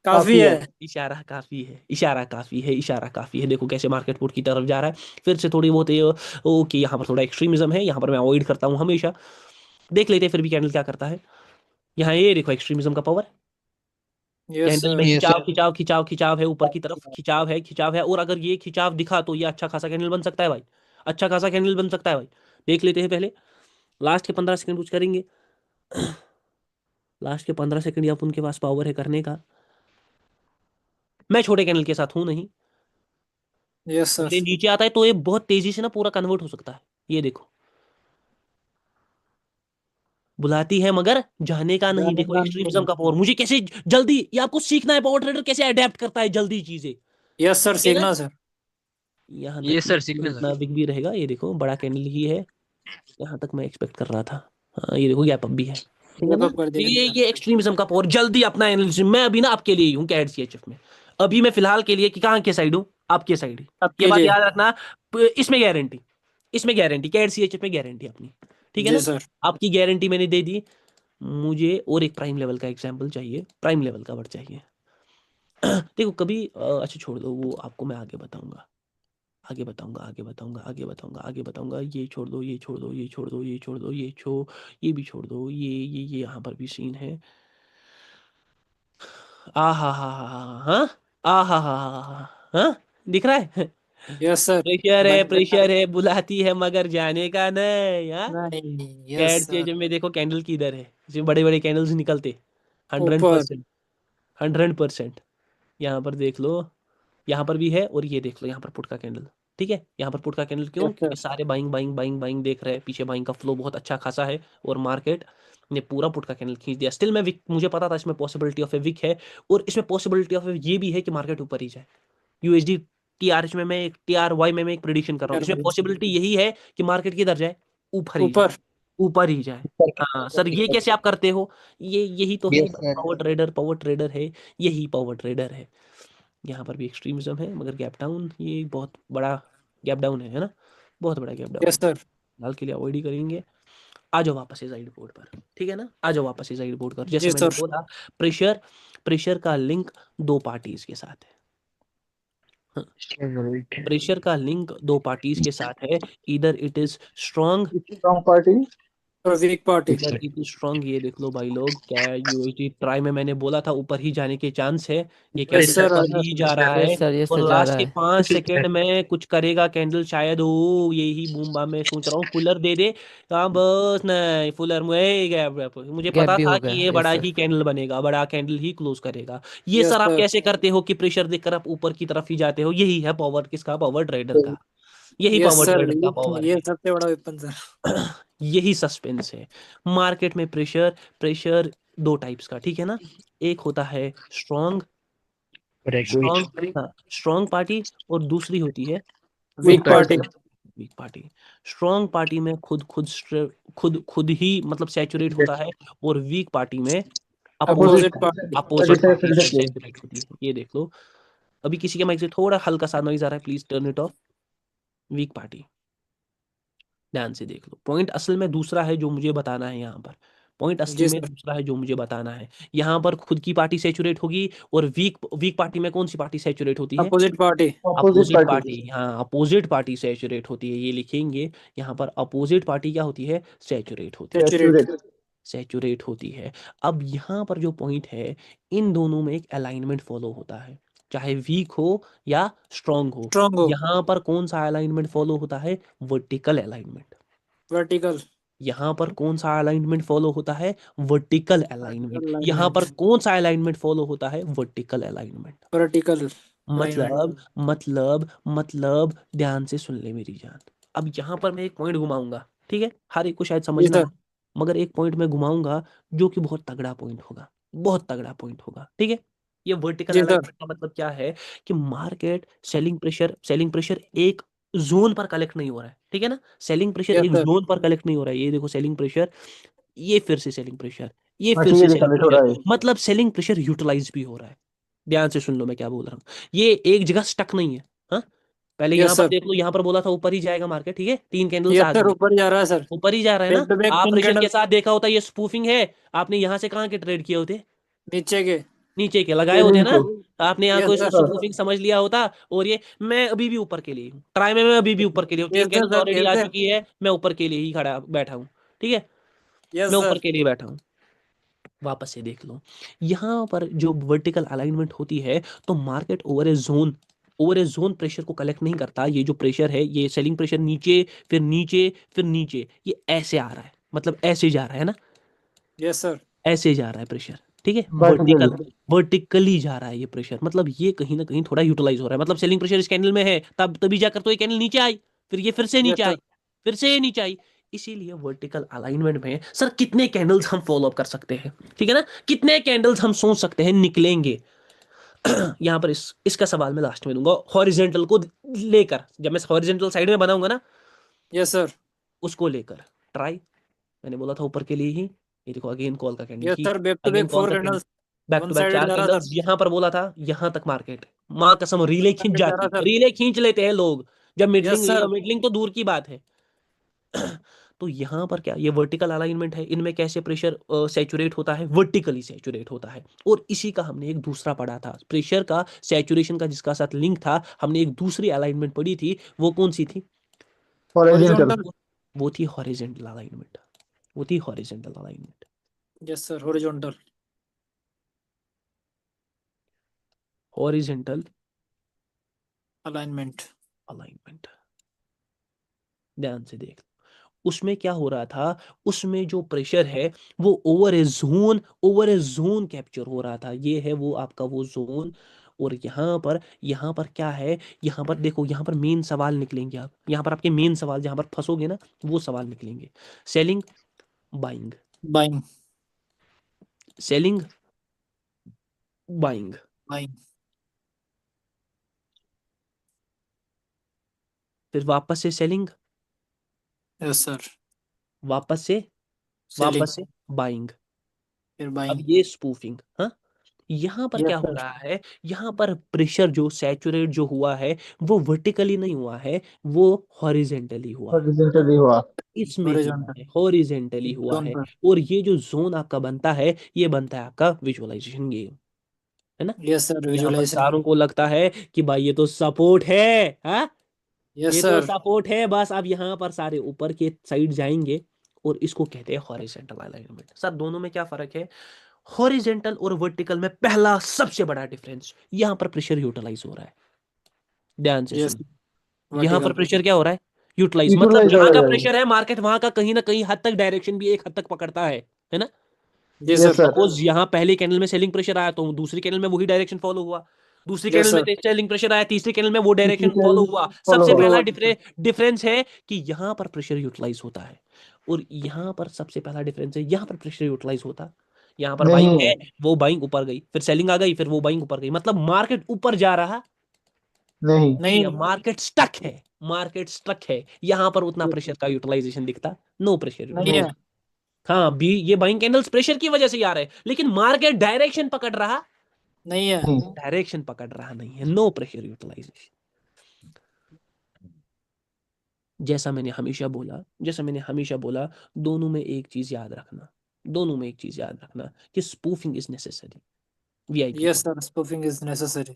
काफी काफी है। है। इशारा काफी है, इशारा काफी है, इशारा काफी है। देखो कैसे मार्केट पुट की तरफ जा रहा है, फिर से थोड़ी बहुत ओके, यहाँ पर थोड़ा एक्सट्रीमिज्म है, यहाँ पर मैं अवॉइड करता हूँ हमेशा। देख लेते हैं फिर भी कैंडल क्या करता है। यहाँ ये देखो एक्सट्रीमिज्म का पावर, यस कैंडल में सर। यस खिंचाव सर। खिंचाव खिंचाव खिंचाव है, ऊपर की तरफ खिंचाव है, खिंचाव है, और अगर ये खिंचाव दिखा तो ये अच्छा खासा कैंडल बन सकता है भाई, अच्छा खासा कैंडल बन सकता है भाई। देख लेते हैं पहले, लास्ट के 15 सेकंड कुछ करेंगे। लास्ट के 15 सेकंड या उनके पास पावर है करने का। मैं छोटे कैंडल के साथ हूं नहीं, यस सर। ये नीचे आता है तो ये बहुत तेजी से ना पूरा कन्वर्ट हो सकता है। ये देखो, बुलाती है मगर जाने का नहीं। देखो एक्सट्रीमिज्म का पावर, मुझे कैसे जल्दी, ये आपको सीखना है, पावर ट्रेडर कैसे अडेप्ट करता है जल्दी चीजें, यस सर, ठीक है ना। सीखना सर। यहाँ तक ये कि सर सीखना इतना सर। बिग भी रहेगा, ये देखो बड़ा कैंडल ही है, यहाँ तक मैं एक्सपेक्ट कर रहा था। हाँ, ये देखो गैप अप भी है, ठीक है ये ना। कर दिया ये एक्सट्रीमिज्म का पावर, जल्दी अपना एनालिसिस। मैं अभी ना आपके लिए ही हूँ कैड सीएचएफ में, अभी मैं फिलहाल के लिए कि कहाँ के साइड हूँ, आपके साइड ही। ये आपके बात लिए। याद रखना, इसमें गारंटी, इसमें गारंटी, कैड सीएचएफ में गारंटी अपनी, ठीक है जी ना। सर। आपकी गारंटी मैंने दे दी। मुझे और एक प्राइम लेवल का एग्जाम्पल चाहिए, प्राइम लेवल का वर्ड चाहिए। देखो कभी अच्छा छोड़ दो, वो आपको मैं आगे बताऊंगा, आगे बताऊंगा, आगे बताऊंगा, आगे बताऊंगा, आगे बताऊंगा। ये छोड़ दो, ये छोड़ दो, ये छोड़ दो, ये छोड़ दो, ये भी छोड़ दो, ये यहाँ पर भी सीन है। आ हा हा हा हाँ, आ हा हा हा हाँ, दिख रहा है। Yes sir. प्रेशर है, बन गया। प्रेशर है, बुलाती है मगर जाने का नहीं। हाँ, नहीं। Yes CAD sir. चेंज में देखो कैंडल किधर है, इसमें बड़े बड़े कैंडल्स निकलते, हंड्रेड ऊपर। परसेंट 100%। यहाँ पर देख लो, यहाँ पर भी है, और ये देख लो यहाँ पर पुट का कैंडल, ठीक है। यहाँ पर पुट का कैंडल क्यों? Yes, sir. क्योंकि सारे बाइंग बाइंग बाइंग बाइंग देख रहे हैं, पीछे बाइंग का फ्लो बहुत अच्छा खासा है और मार्केट ने पूरा पुट का कैंडल खींच दिया। स्टिल मैं विक, मुझे पता था इसमें पॉसिबिलिटी ऑफ ए विक है और इसमें पॉसिबिलिटी ऑफ ये भी है कि मार्केट ऊपर ही जाए। यूएसडी टीआरएच में मैं एक टीआरवाई में मैं एक प्रेडिक्शन कर रहा हूँ, इसमें पॉसिबिलिटी यही है कि मार्केट किधर जाए, ऊपर ही जाए, ऊपर ऊपर ही जाए। हाँ सर, ये कैसे आप करते हो? यही तो है Yes, sir. पावर ट्रेडर है, यही पावर ट्रेडर है। यहाँ पर भी एक्सट्रीमिज्म है, मगर गैप डाउन, ये बहुत बड़ा गैप डाउन है ना, बहुत बड़ा गैप डाउन यस है। सर फिलहाल के लिए अवॉइड ही करेंगे। आ जाओ वापस इस साइड बोर्ड पर, ठीक है ना, आ जाओ वापस इस साइड बोर्ड पर। जैसे जी मैंने सर बोला, प्रेशर प्रेशर का लिंक दो पार्टीज के साथ है। प्रेशर का लिंक दो पार्टीज के साथ है, इधर it is strong, strong party, और वीक पार्टी इधर इट इज स्ट्रॉन्ग। ये देख लो भाई लोग, क्या यूएसडी ट्राई में मैंने बोला था ऊपर ही जाने के चांस है, ये कैंडल सर, ऊपर ही जा रहा है यस और सर, जा लास्ट रहा के है। 5 सेकंड में कुछ करेगा कैंडल शायद। ओ यही बूम बाम मैं सोच रहा हूँ फुलर दे दे, कहाँ बस नहीं फुलर में गैप, मुझे गैप पता भी था हो कि गया, ये यस बड़ा सर। ही कैंडल बनेगा, बड़ा कैंडल ही क्लोज करेगा। ये यस सर आप सर कैसे करते हो कि प्रेशर देखकर आप ऊपर की तरफ ही जाते हो? यही है पावर किसका? पावर ट्रेडर का। यही यस पावर सर, ट्रेडर का पावर ये है। सबसे बड़ा वेपन सर। यही सस्पेंस है मार्केट में। प्रेशर प्रेशर दो टाइप्स का, ठीक है ना, एक होता है स्ट्रॉन्ग स्ट्रॉन्ग हाँ स्ट्रॉन्ग पार्टी, और दूसरी होती है weak party weak party. Strong party में खुद खुद ही मतलब सैचुरेट होता है, और वीक पार्टी में opposite opposite party opposite party से सैचुरेट होती है। ये देख लो, अभी किसी के माइक से थोड़ा हल्का सा नॉइज आ रहा है, please turn it off. Weak party, ध्यान से देख लो, पॉइंट असल में दूसरा है जो मुझे बताना है यहाँ पर। पॉइंट असली जी में सर दूसरा है जो मुझे बताना है। यहाँ पर खुद की पार्टी सैचुरेट होगी, और वीक वीक पार्टी में कौन सी पार्टी सैचुरेट होती है? Opposite party opposite opposite party, party, हाँ अपोजिट पार्टी सैचुरेट होती है। ये लिखेंगे यहाँ पर, अपोजिट पार्टी क्या होती है? सैचुरेट होती है, सैचुरेट सैचुरेट होती है। अब यहाँ पर जो पॉइंट है, इन दोनों में एक अलाइनमेंट फॉलो होता है, चाहे वीक हो या स्ट्रांग हो। स्ट्रॉन्ग हो यहाँ पर कौन सा अलाइनमेंट फॉलो होता है? Vertical alignment. वर्टिकल यहाँ पर कौन सा अलाइनमेंट फॉलो होता है? Vertical alignment. यहाँ अलाइनमेंट पर कौन सा अलाइनमेंट फॉलो होता है? Vertical alignment. वर्टिकल अलाइनमेंट मतलब ध्यान से सुन ले मेरी जान। अब यहाँ पर मैं एक पॉइंट घुमाऊंगा, ठीक है, हर एक को शायद जी समझना सर है, मगर एक पॉइंट मैं घुमाऊंगा जो कि बहुत तगड़ा पॉइंट होगा, बहुत तगड़ा पॉइंट होगा, ठीक है। ये वर्टिकल जी सर अलाइनमेंट का मतलब क्या है कि मार्केट सेलिंग प्रेशर एक जोन पर कलेक्ट नहीं हो रहा है, ठीक है ना, सेलिंग प्रेशर यस एक सर जोन पर कलेक्ट नहीं हो रहा है। ये देखो सेलिंग प्रेशर, ये फिर से सेलिंग प्रेशर, ये फिर अच्छा ये से देखा सेलिंग लेट हो रहा प्रेशर, है। मतलब सेलिंग प्रेशर यूटिलाइज भी हो रहा है। ध्यान से सुन लो मैं क्या बोल रहा हूँ, ये एक जगह स्टक नहीं है। हाँ, पहले यहाँ यस पर सर देख लो, यहाँ पर बोला था ऊपर ही जाएगा मार्केट, ठीक है, 3 कैंडल्स यस आ सर गई, ऊपर जा रहा है सर ऊपर ही जा रहा है बैक ना। टू बैक आप 10 प्रेशर के कैंडल साथ देखा होता ये स्पूफिंग है, आपने यहाँ से कहाँ के ट्रेड किए होते? नीचे के नीचे के लगाए ये होते नीचे, ना, आपने यहाँ को यस सर स्पूफिंग समझ लिया होता। और ये मैं अभी भी ऊपर के लिए हूँ, ट्राई में मैं अभी भी ऊपर के लिए हूँ, 3 yes sir candles sir already आ खेलते चुकी है, मैं ऊपर के लिए ही खड़ा बैठा हूँ, ठीक है, यस मैं ऊपर सर के लिए बैठा हूँ। वापस से देख लो, यहाँ पर जो वर्टिकल अलाइनमेंट होती है, तो मार्केट ओवर ए जोन प्रेशर को कलेक्ट नहीं करता। ये जो प्रेशर है, ये सेलिंग प्रेशर नीचे फिर नीचे फिर नीचे, ये ऐसे आ रहा है, मतलब ऐसे जा रहा है ना, यस सर ऐसे जा रहा है प्रेशर, ठीक है, वर्टिकल, वर्टिकली जा रहा है ये प्रेशर, मतलब ये कहीं ना कहीं थोड़ा यूटिलाइज हो रहा है, मतलब सेलिंग प्रेशर इस कैंडल में है, तब तभी जाकर तो ये कैंडल नीचे आई, फिर ये फिर से यस नीचे आई, सर फिर से ये नीचे आई। इसीलिए वर्टिकल अलाइनमेंट में सर कितने कैंडल्स हम फॉलो अप कर सकते हैं, ठीक है ना, कितने कैंडल्स हम सोच सकते हैं निकलेंगे। यहाँ पर इसका सवाल मैं लास्ट में दूंगा, हॉरिजेंटल को लेकर, जब मैं हॉरिजेंटल साइड में बनाऊंगा ना, यस सर उसको लेकर ट्राई, मैंने बोला था ऊपर के लिए ही। ये देखो अगेन कॉल का कैंडल यस की, sir back to again back call 4 का candle, candles back one two back sided 4 जा रहा कैंडल्स। सर यहाँ पर बोला था यहाँ तक मार्केट, माँ कसम रिले खींच जा रहा जाती, सर रिले खींच लेते हैं लोग जब यस मिडलिंग, सर मिडलिंग तो दूर की बात है। तो यहाँ पर क्या, ये वर्टिकल अलाइनमेंट है, इनमें कैसे प्रेशर सैचुरेट होता है? वर्टिकली सैचुरेट होता है। और इसी का हमने एक दूसरा पढ़ा था, प्रेशर का सैचुरेशन का जिसका साथ लिंक था, हमने एक दूसरी अलाइनमेंट पढ़ी थी, वो कौन सी थी? हॉरिजॉन्टल, हॉरिजॉन्टल वो थी हॉरिजेंटल अलाइनमेंट, वो थी horizontal alignment, yes sir horizontal horizontal alignment alignment. ध्यान से देख, उसमें क्या हो रहा था, उसमें जो प्रेशर है वो ओवर ए जोन कैप्चर हो रहा था। ये है वो आपका वो जोन, और यहाँ पर क्या है, यहाँ पर देखो, यहाँ पर मेन सवाल निकलेंगे आप, यहाँ पर आपके मेन सवाल जहाँ पर फंसोगे ना वो सवाल निकलेंगे। Selling, buying, buying selling, buying, buying फिर वापस से सेलिंग, यस सर वापस से सेलिंग बाइंग। फिर अब बाइंग ये स्पूफिंग, हाँ, यहाँ पर Yes, क्या हो sir. रहा है, यहाँ पर प्रेशर जो सैचुरेट जो हुआ है वो वर्टिकली नहीं हुआ है, वो हॉरिजेंटली हुआ है, Horizontally हुआ. इसमें हुआ हॉरिजॉन्टल है, हॉरिजेंटली हुआ जोन है। पर और ये जो जोन आपका बनता है ये बनता है आपका विजुअलाइजेशन गेम, है ना। यस सर यहाँ पर विजुअलाइजेशन सारों को लगता है कि भाई ये तो सपोर्ट है, हाँ, यस ये तो सर सपोर्ट है बस। अब यहाँ पर सारे ऊपर के साइड जाएंगे और इसको कहते हैं हॉरिजेंटल अलाइनमेंट। सर दोनों में क्या फर्क है? हॉरिजेंटल और वर्टिकल में पहला सबसे बड़ा डिफरेंस, यहाँ पर प्रेशर यूटिलाइज हो रहा है, ध्यान से यस सुनो। यहाँ पर वर्टिकल प्रेशर क्या हो रहा है? यूटिलाइज, मतलब Utilize हो जहां रहा का है. प्रेशर है मार्केट वहां का कहीं ना कहीं हद तक डायरेक्शन भी एक हद तक पकड़ता है ना। Yes Yes, sir sir. Suppose यहाँ पहले कैंडल में सेलिंग प्रेशर आया तो दूसरी कैंडल में वही डायरेक्शन फॉलो हुआ, दूसरी यस कैंडल में सर सेलिंग प्रेशर आया, तीसरी कैंडल में वो डायरेक्शन Typical फॉलो हुआ। follow सबसे हुआ. पहला डिफरेंस है कि यहाँ पर प्रेशर यूटिलाइज होता है, और यहाँ पर सबसे पहला डिफरेंस है यहाँ पर प्रेशर यूटिलाइज होता। यहाँ पर बाइंग नहीं है, है. वो बाइंग ऊपर गई, फिर सेलिंग आ गई, फिर वो बाइंग ऊपर गई, मतलब मार्केट ऊपर जा रहा नहीं. नहीं है, नहीं मार्केट स्टक है, मार्केट स्टक है। यहाँ पर उतना प्रेशर का यूटिलाइजेशन दिखता, नो प्रेशर नहीं नहीं. है हाँ बी, ये बाइंग कैंडल्स प्रेशर की वजह से ही आ रहे हैं, लेकिन मार्केट डायरेक्शन पकड़ रहा, नहीं है नहीं. डायरेक्शन पकड़ रहा नहीं है, नो प्रेशर यूटिलाइजेशन। जैसा मैंने हमेशा बोला, दोनों में एक चीज याद रखना, दोनों में एक चीज याद रखना कि spoofing is necessary, VIP yes point. Sir spoofing is necessary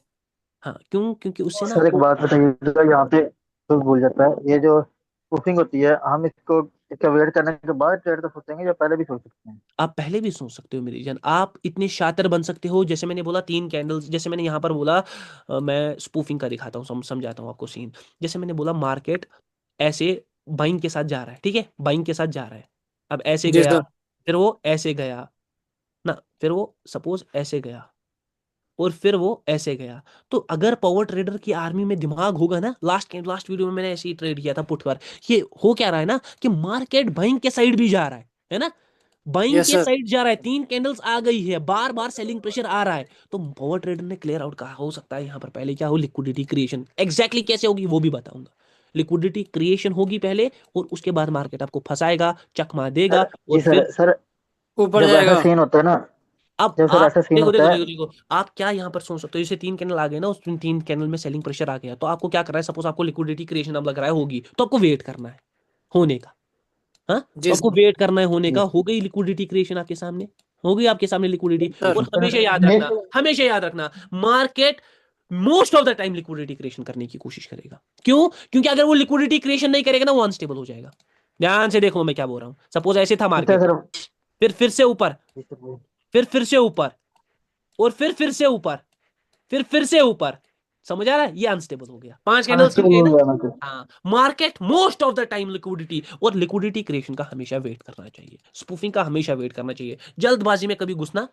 हाँ क्यों? क्योंकि उससे ना सर एक आपको, बात बताइए, जो यहाँ पे तो भूल जाता है, ये जो प्रूफिंग होती है, हम इसको इसका वेट करने के बाद ट्रेड कर सकते हैं या पहले भी सोच सकते हैं? आप पहले भी सोच सकते हो मेरी जान, आप इतने शातिर बन सकते हो। जैसे मैंने बोला 3 कैंडल्स, जैसे मैंने यहाँ पर बोला, मैं स्पूफिंग का दिखाता हूँ, समझाता हूँ आपको सीन। जैसे मैंने बोला मार्केट ऐसे बाइंग के साथ जा रहा है, ठीक है, बाइंग के साथ जा रहा है, अब ऐसे जी गया, सर फिर वो ऐसे गया ना, फिर वो सपोज ऐसे गया और फिर वो ऐसे गया। तो अगर पावर ट्रेडर की आर्मी में दिमाग होगा ना, लास्ट वीडियो में मैंने ऐसे ही ट्रेड किया था पुट पर, ये हो क्या रहा है ना कि मार्केट बाइंग के साइड भी जा रहा है ना, बाइंग यस के सर साइड जा रहा है, 3 कैंडल्स आ गई है, बार बार सेलिंग प्रेशर आ रहा है, तो पावर ट्रेडर ने क्लियर आउट कहा। हो सकता है यहाँ पर पहले क्या हो, लिक्विडिटी क्रिएशन, एग्जैक्टली कैसे होगी वो भी बताऊंगा। लिक्विडिटी क्रिएशन होगी पहले और उसके बाद मार्केट आपको फंसाएगा, चकमा देगा, और जी फिर सर, ऊपर जब ऐसा जाएगा सीन होता है ना, अब जब सर आप ऐसा सीन देखो देखो होता है, देखो देखो, आप क्या यहाँ पर सोच सकते हो, जैसे 3 कैंडल आ गए ना, उस 3 कैंडल में सेलिंग प्रेशर आ गया, तो आपको क्या करना है, सपोज आपको लिक्विडिटी क्रिएशन अब लग रहा है होगी, तो आपको वेट करना है होने का, हाँ, तो जी आपको सर वेट करना है होने का। हो गई लिक्विडिटी क्रिएशन आपके सामने, हो गई आपके सामने लिक्विडिटी। सर और हमेशा याद ने- रखना, हमेशा याद रखना, market most of the time liquidity creation करने की कोशिश करेगा। क्यों? क्योंकि अगर वो लिक्विडिटी क्रिएशन नहीं करेगा ना, वो अनस्टेबल हो जाएगा। ध्यान से देखो मैं क्या बोल रहा हूँ, सपोज ऐसे था अच्छा मार्केट, सर, फिर से ऊपर, जी सर, फिर से ऊपर, और फिर से ऊपर, फिर से ऊपर, समझ आ रहा है? ये अनस्टेबल हो गया, 5 कैंडल्स मिल अनस्टेबल गए हो ना। गया मार्केट. हाँ, market most of the time liquidity, और लिक्विडिटी क्रिएशन का हमेशा वेट करना चाहिए, स्पूफिंग का हमेशा वेट करना चाहिए, जल्दबाजी में कभी घुसना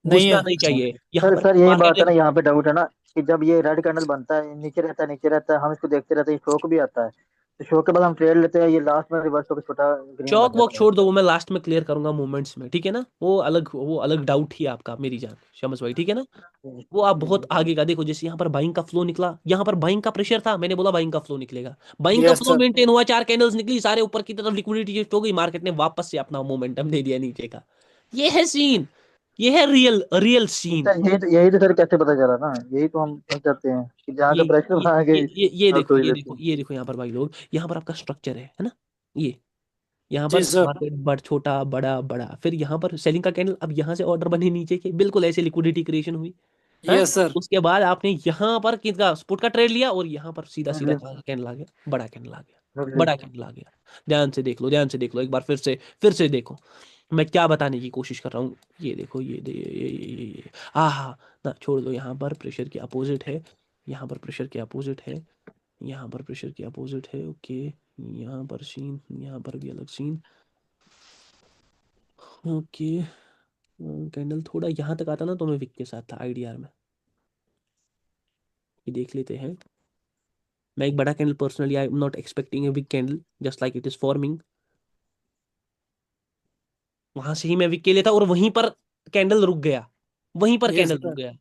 नहीं है नहीं चाहिए। यहाँ सर पर सर यही बात है मार्केट, ना, यहाँ पे डाउट है ना कि जब ये रेड कैंडल बनता है, नीचे रहता है, नीचे रहता है, हम इसको देखते रहते हैं, शौक भी आता है, तो शौक के बाद हम ट्रेड लेते हैं, ये लास्ट में रिवर्स होकर छोटा ग्रीन बन चौक वॉक जाता है। छोड़ दो, वो मैं लास्ट में क्लियर करूंगा मूवमेंट्स में, ठीक है ना, वो अलग डाउट ही है आपका मेरी जान शमस भाई, ठीक है ना। जी वो आप जी बहुत जी। आगे का देखो, जैसे यहाँ पर बाइंग का फ्लो निकला, यहाँ पर बाइंग का प्रेशर था, मैंने बोला बाइंग का फ्लो निकलेगा, बाइंग का यस फ्लो सर मेंटेन हुआ, 4 कैंडल्स निकली, सारे ऊपर की तरफ लिक्विडिटी शिफ्ट हो गई, मार्केट ने वापस से अपना मोमेंटम दे दिया नीचे का। ये है सीन, ये है रियल रियल सीन। सर यही तो सर कैसे पता चला ना, यही तो हम समझ जाते हैं कि जहाँ ये का प्रेशर वहाँ के ये आप देखो, सोच लेते हैं। ये देखो यहाँ पर भाई लोग, यहाँ पर आपका स्ट्रक्चर है ना, ये यहाँ जी पर सर मार्केट बड़ छोटा बड़ा बड़ा, फिर यहाँ पर सेलिंग का कैंडल, अब यहाँ से ऑर्डर बने नीचे के, बिल्कुल ऐसे लिक्विडिटी क्रिएशन हुई, हाँ। यस सर उसके बाद आपने यहाँ पर किसका पुट का ट्रेड लिया, और यहाँ पर सीधा सीधा अगले कैंडल आ गया, बड़ा कैंडल आ गया, अगले बड़ा कैंडल आ गया। ध्यान से देख लो, ध्यान से देख लो एक बार, फिर से देखो मैं क्या बताने की कोशिश कर रहा हूँ। ये देखो, ये हाँ, ना छोड़ दो, यहाँ पर प्रेशर के अपोजिट है, यहाँ पर प्रेशर के अपोजिट है, यहाँ पर प्रेशर के अपोजिट है, ओके, यहाँ पर सीन, यहाँ पर भी अलग सीन, ओके। कैंडल थोड़ा यहाँ तक आता ना तो मैं विक के साथ था आईडीआर में, ये देख लेते हैं। मैं एक बड़ा candle personally I am not expecting a big candle just like it is forming. वहां से ही मैं विक के लेता और वहीं पर कैंडल रुक गया, वहीं पर Yes, कैंडल sir. रुक गया।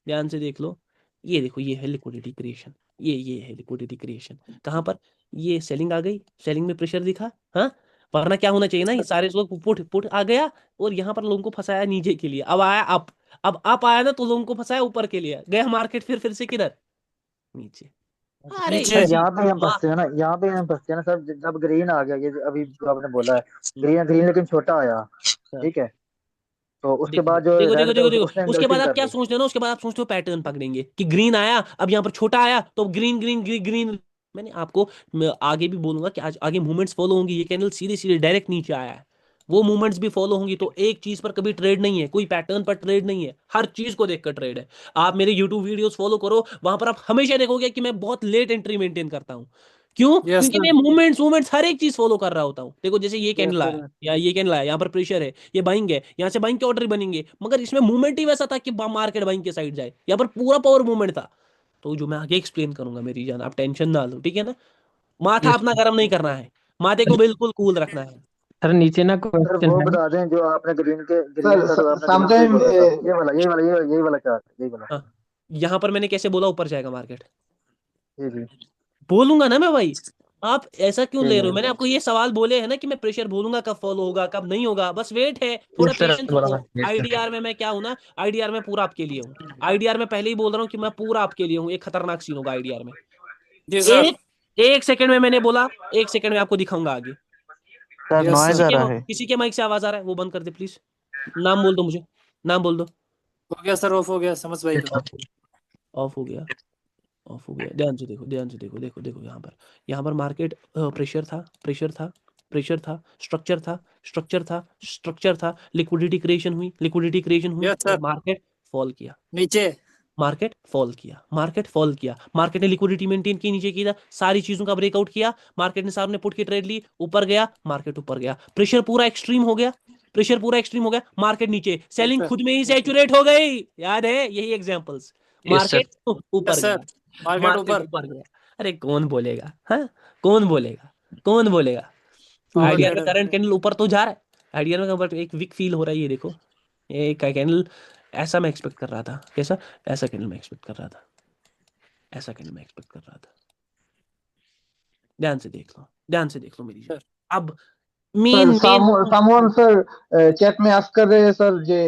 ध्यान से देख लो, ये देखो ये है लिक्विडिटी क्रिएशन, ये है लिक्विडिटी क्रिएशन। कहाँ पर ये सेलिंग आ गई, सेलिंग में प्रेशर दिखा, हाँ, वरना क्या होना चाहिए ना, ये सारे लोग पुट पुट आ गया और यहाँ पर लोगों को फंसाया नीचे के लिए, अब आया अप, अब अप आया ना तो लोगों को फंसाया ऊपर के लिए, गया मार्केट फिर से किधर, नीचे। अरे नीचे। easy, यहाँ पे हम वाह, फंसते हैं ना, यहाँ पे हम फंसते हैं ना सर, जब ग्रीन आ गया, ये अभी जो आपने बोला है, ग्रीन ग्रीन लेकिन छोटा आया, ठीक है, तो उसके देखो बाद जो देखो देखो रेड था देखो देखो उसने उसके बाद एंगल्फिंग आप कर क्या दी। सोचते हो ना, उसके बाद आप सोचते हो पैटर्न पकड़ेंगे कि ग्रीन आया, अब यहाँ पर छोटा आया तो ग्रीन ग्रीन ग्रीन ग्रीन। मैंने आपको, मैं आगे भी बोलूंगा कि आज आगे मूवमेंट्स फॉलो होंगी, ये कैंडल सीधे सीधे डायरेक्ट नीचे आया है, वो मूवमेंट्स भी फॉलो होंगी। तो एक चीज पर कभी ट्रेड नहीं है, कोई पैटर्न पर ट्रेड नहीं है, हर चीज को देखकर ट्रेड है। आप मेरे यूट्यूब वीडियोस फॉलो करो, वहां पर आप हमेशा देखोगे कि मैं बहुत लेट एंट्री मेंटेन करता हूँ। क्यों? Yes, क्योंकि sir. मैं मूवमेंट्स मूवमेंट्स हर एक चीज फॉलो कर रहा होता हूँ। देखो जैसे ये यस कैंडल आया, सर। या ये कैंडल आया, यहाँ पर प्रेशर है, ये बाइंग है, यहाँ से बाइंग के ऑर्डर बनेंगे, मगर इसमें मूवमेंट ही वैसा था कि मार्केट बाइंग के साइड जाए, यहाँ पर पूरा पावर मूवमेंट था। तो जो मैं आगे एक्सप्लेन करूंगा मेरी जान, आप टेंशन ना लो, ठीक है ना, माथा अपना गर्म नहीं करना है, माथे को बिल्कुल कूल रखना है। सर नीचे ना सर क्वेश्चन वो है। बता दें जो आपने ग्रीन सर का, जो आपने ग्रीन के समटाइम बोला था, ये वाला यही वाला चार्ट, यही वाला। हाँ, यहाँ पर मैंने कैसे बोला ऊपर जाएगा मार्केट, जी जी बोलूंगा ना मैं भाई, आप ऐसा क्यों ले ठीक रहे हो? है। मैंने आपको ये सवाल बोले हैं ना कि मैं प्रेशर बोलूंगा कब फॉलो होगा कब नहीं होगा, बस वेट है, थोड़ा यस सर पेशेंस बोला रखो। था। आईडीआर में मैं क्या हूं ना, आईडीआर में पूरा आपके लिए हूँ, आईडीआर में पहले ही बोल रहा हूँ कि मैं पूरा आपके लिए हूँ। एक खतरनाक सीन होगा आईडीआर में, जी सर। एक एक सेकंड में मैंने बोला, एक सेकंड में आपको दिखाऊंगा आगे। Sir Yes, noise sir. आ रहा है। किसी के माइक से आवाज आ रहा है, वो बंद कर दे प्लीज। नाम बोल दो मुझे, नाम बोल दो। हो गया सर, ऑफ हो गया समझ भाई का। ऑफ हो गया, ऑफ हो गया। ध्यान से देखो, ध्यान से देखो, देखो देखो यहाँ पर मार्केट प्रेशर था, प्रेशर था, प्रेशर था, स्ट्रक्चर था, स्ट्रक्चर था, स्ट्रक्चर था, लिक्विडिटी क्रिएशन हुई, लिक्विडिटी क्रिएशन हुई, Yes, sir. मार्केट फॉल किया, नीचे। मार्केट फॉल किया, मार्केट फॉल किया, मार्केट ने लिक्विडिटी मेंटेन की, नीचे किया, सारी चीजों का ब्रेकआउट किया, मार्केट ने सारे ने पुट की ट्रेड ली, ऊपर गया, मार्केट ऊपर गया, प्रेशर पूरा एक्सट्रीम हो गया, प्रेशर पूरा एक्सट्रीम हो गया, मार्केट नीचे, सेलिंग sir. खुद में ही सैचुरेट हो गई, याद है यही एग्जांपल्स। Yes, sir. मार्केट ऊपर Yes, sir. गया, मार्केट मार्केट ऊपर। ऊपर गया। अरे कौन बोलेगा, हाँ, कौन बोलेगा, कौन बोलेगा? पावर आईडीआर में ट्रेडर। करंट कैंडल ऊपर तो जा रहा है, आईडीआर में ऊपर एक वीक फील हो रहा है, ये देखो, ये कैंडल ऐसा मैं एक्सपेक्ट कर रहा था, कैसा, ऐसा कैंडल मैं एक्सपेक्ट कर रहा था, ऐसा कैंडल मैं एक्सपेक्ट कर रहा था। ध्यान से देख लो, ध्यान से देख लो मेरी जान। अब sir main main someone sir chat में आस्क कर रहे हैं सर जे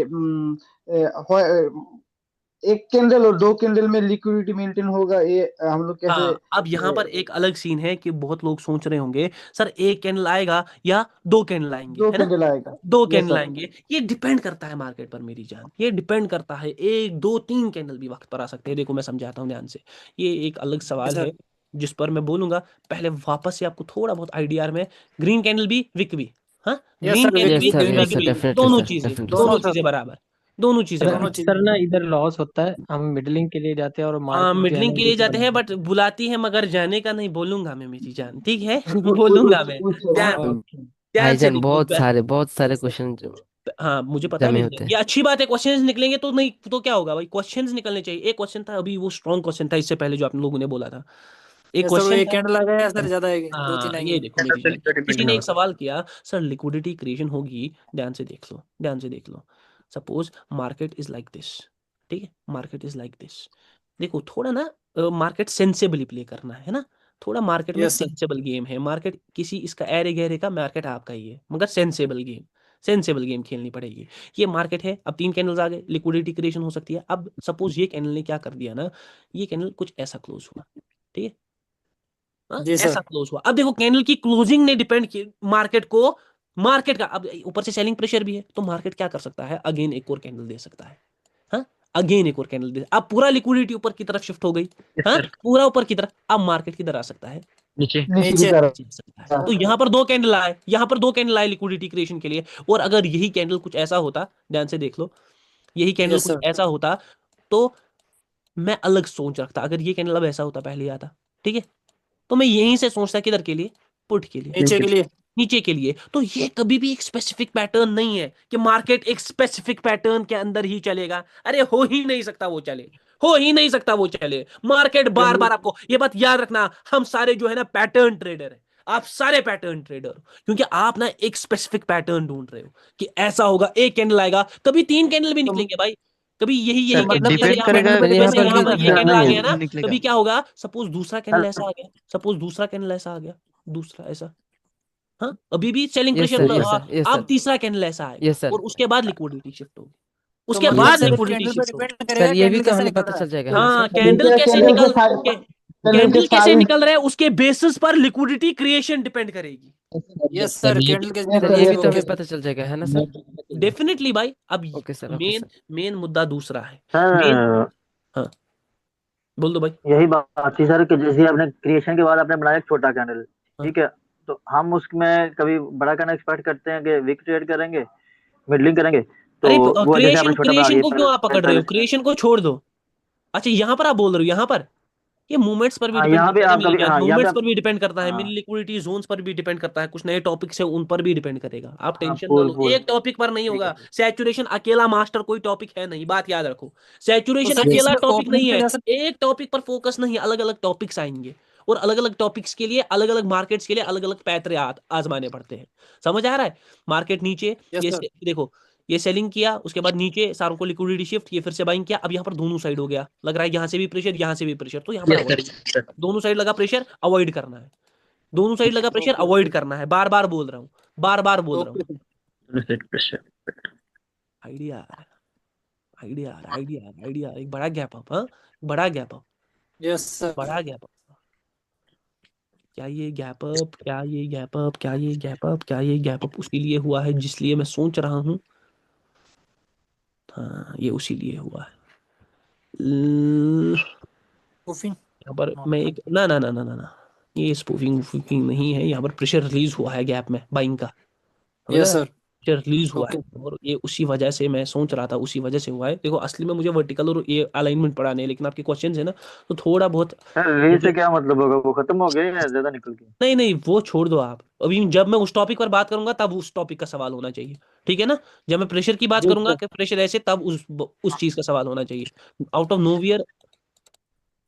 एक कैंडल और दो कैंडल में लिक्विडिटी मेंटेन होगा, ये हम लोग कैसे? हाँ, अब यहाँ पर एक अलग सीन है कि बहुत लोग सोच रहे होंगे सर एक कैंडल आएगा या दो कैंडल आएंगे, दो है ना, कैंडल आएगा। दो यस कैंडल सर। आएंगे। ये डिपेंड करता है मार्केट पर मेरी जान, ये डिपेंड करता है, एक दो तीन कैंडल भी वक्त पर आ सकते हैं। देखो मैं समझाता हूँ ध्यान से, ये एक अलग सवाल सर। है जिस पर मैं बोलूंगा। पहले वापस से आपको थोड़ा बहुत आईडीआर में, ग्रीन कैंडल भी विक भी, हाँ, Yes, green sir. Candle Yes, भी sir. Green Yes, wick sir. भी, Definitely, दोनों sir. चीजें, Definitely, दोनों sir. चीजें बराबर, दोनों चीजें दोनों बराबर। चीजें। सर ना इधर लॉस होता है, हम मिडलिंग के लिए जाते हैं और हाँ, मार्केट जो है मिडलिंग ना के लिए नीचे जाते हैं, चला बट बुलाती है मगर जाने का नहीं बोलूंगा मैं मेरी जान, ठीक है कुछ बोलूंगा मैं। कुछ ध्यान, Okay. ध्यान से भाईजान देखो, बहुत सारे क्वेश्चन हाँ मुझे पता है जमे मेरी होते जान, हैं। ये अच्छी बात है, क्वेश्चंस निकलेंगे तो नहीं तो क्या होगा भाई, क्वेश्चंस निकलने चाहिए। एक क्वेश्चन था अभी, वो स्ट्रॉन्ग क्वेश्चन था, इससे पहले जो आप लोगों ने बोला था, एक Yes, sir. वो क्वेश्चन एक था। कैंडल आ गया सर, ज्यादा आएगी, दो तीन हाँ, आएंगे। ये देखो मेरी जान, किसी ने एक सवाल किया सर लिक्विडिटी क्रिएशन होगी, ध्यान से देख लो, ध्यान से देख लो। Suppose market is like this, ठीक है, मार्केट इज लाइक दिस। देखो थोड़ा ना मार्केट सेंसेबली प्ले करना है ना, थोड़ा मार्केट में Yes, sir. सेंसेबल गेम है, मार्केट किसी इसका एरे गहरे का, मार्केट आपका ही है, मगर सेंसेबल गेम, सेंसेबल गेम खेलनी पड़ेगी। ये मार्केट है, अब तीन कैंडल्स आ गए, लिक्विडिटी क्रिएशन हो सकती है। अब सपोज ये कैंडल ने क्या कर दिया ना, ये कैंडल कुछ ऐसा क्लोज हुआ, ठीक है, हाँ, जी सर। ऐसा क्लोज हुआ। अब देखो कैंडल की क्लोजिंग ने डिपेंड किया मार्केट को, मार्केट का अब ऊपर से सेलिंग प्रेशर भी है, तो मार्केट क्या कर सकता है, अगेन एक और कैंडल दे सकता है, हाँ, अगेन एक और कैंडल दे। अब पूरा लिक्विडिटी ऊपर की तरफ शिफ्ट हो गई, हाँ, पूरा ऊपर की तरफ, अब मार्केट किधर आ सकता है, नीचे। नीचे की नीचे। तरफ। नीचे आ सकता है। तो यहाँ पर दो कैंडल आए, यहाँ पर दो कैंडल आए लिक्विडिटी क्रिएशन के लिए, और अगर यही कैंडल कुछ ऐसा होता, ध्यान से देख लो, यही कैंडल Yes, कुछ sir. ऐसा होता तो मैं अलग सोच रखता। अगर ये कैंडल अब ऐसा होता पहले आता, ठीक है, तो मैं यहीं से सोचता किधर के लिए, पुट के लिए, नीचे के लिए। नीचे के लिए। तो ये कभी भी एक स्पेसिफिक पैटर्न नहीं है कि मार्केट एक स्पेसिफिक पैटर्न के अंदर ही चलेगा। अरे हो ही नहीं सकता वो चले, हो ही नहीं सकता वो चले। मार्केट बार बार, आपको ये बात याद रखना, हम सारे जो है ना पैटर्न ट्रेडर है। आप सारे पैटर्न ट्रेडर हो, क्योंकि आप ना एक स्पेसिफिक पैटर्न ढूंढ रहे हो कि ऐसा होगा, एक कैंडल आएगा, कभी 3 कैंडल भी निकलेंगे भाई, कभी यही सर कैंडल, जैसे डिपेंड यहाँ करेगा पर, सर यहाँ जैसे पर यहाँ भी पर ये हाँ कैंडल आ गया नहीं ना, निकलेगा। कभी क्या होगा, सपोज दूसरा कैंडल ऐसा आ गया, सपोज दूसरा कैंडल ऐसा आ गया, दूसरा ऐसा, हाँ अभी भी selling yes pressure, sir, yes sir, yes अब सर, तीसरा कैंडल ऐसा आएगा, यस सर, और उसके बाद लिक्विडिटी शिफ्ट होगी, तो उसके मतलब यस बाद सर, सिर्फ लिक्विडिटी कैंडल पे शिफ्ट होगी। डिपेंड सर करेगा ये भी कैंडल तो कैसे हमें निकल पता रहा चल है। जाएगा है ना हाँ सर। कैंडल कैसे कैंडल के निकल साइज कैंडल कैंडल के कैसे साइज निकल रहा है, उसके बेसिस पर लिक्विडिटी क्रिएशन डिपेंड करेगी। यस सर, कैंडल कैसे सर निकल ये रहा भी है तो ओके हमें सर। पता चल जाएगा है ना सर। डेफिनेटली भाई। अब okay sir, okay main sir. Main मुद्दा दूसरा है। मेन, सर हाँ बोल दो भाई। यही बात थी सर कि जैसे आपने क्रिएशन के बाद आपने बनाया एक छोटा कैंडल, हाँ। ठीक है, तो हम उसमें कभी बड़ा कैंडल एक्सपेक्ट करते हैं कि वीक ट्रेड करेंगे, मिडलिंग करेंगे, तो अरे वो जैसे आपने क्रिएशन छोटा बना क्रिएशन दिया को क्यों आप पहले पकड़ रहे पहले हो, क्रिएशन को छोड़ दो। अच्छा यहाँ पर आप बोल रहे हो, यहाँ पर ये मूवमेंट्स पर भी हाँ डिपेंड यहाँ पे करता है आप मेरे कभी, जान, हाँ यहाँ पे मूवमेंट्स आप, पर भी डिपेंड करता है, हाँ मेरी लिक्विडिटी जोन्स पर भी डिपेंड करता है, कुछ नए टॉपिक्स है उन पर भी डिपेंड करेगा। आप हाँ टेंशन ना फुल लो, फुल एक टॉपिक पर नहीं ठीक है होगा। ठीक सैचुरेशन अकेला मास्टर कोई टॉपिक है नहीं, बात याद रखो। तो सैचुरेशन सर अकेला इसमें टॉपिक ओपनिंग नहीं पे है, जा सकते एक टॉपिक पर फोकस नहीं, अलग अलग टॉपिक्स आएंगे, और अलग अलग टॉपिक्स के लिए अलग अलग मार्केट्स के लिए अलग अलग पैतरे आजमाने पड़ते हैं। समझ आ रहा है। मार्केट नीचे, यस ये सर। देखो, ये सेलिंग किया, उसके बाद नीचे सारों को लिक्विडिटी शिफ्ट, ये फिर से बाइंग किया, अब यहाँ पर दोनों साइड हो गया, लग रहा है यहाँ से भी प्रेशर, यहाँ से भी प्रेशर, तो यहाँ पर अवॉइड, दोनों साइड लगा प्रेशर, अवॉइड करना है, दोनों साइड लगा प्रेशर, ओके अवॉइड करना है। बार बार बोल रहा हूँ, बार बार बोल रहा हूँ। Okay sir. Idea idea idea idea, एक बड़ा गैप अप, हाँ बड़ा गैप अप, यस सर। बड़ा गैप अप। क्या ये गैप अप, क्या ये गैप अप, क्या ये गैप अप, क्या ये गैप अप उसके लिए हुआ है जिसलिए मैं सोच रहा हूँ, हाँ ये उसी लिए हुआ है। ओपिंग यहाँ पर मैं एक ना ना ना ना ना ना, ये स्पूफिंग वूफिंग नहीं है, यहाँ पर प्रेशर रिलीज हुआ है गैप में बाइंग का, समझ यस रहा है? सर। प्रेशर रिलीज हुआ ओके है, और ये उसी वजह से मैं सोच रहा था, उसी वजह से हुआ है। देखो असली में मुझे वर्टिकल और ये अलाइनमेंट पढ़ाने हैं, लेकिन आपके क्वेश्चन है ना, तो थोड़ा बहुत है। सर रील मुझे, से क्या मतलब होगा, वो खत्म हो गया या ज्यादा निकल गया? नहीं नहीं वो छोड़ दो आप, अभी जब मैं उस टॉपिक पर बात करूंगा तब उस टॉपिक का सवाल होना चाहिए, ठीक है ना। जब मैं प्रेशर की बात जी करूंगा सर। कि प्रेशर ऐसे, तब उस चीज का सवाल होना चाहिए। आउट ऑफ नोवियर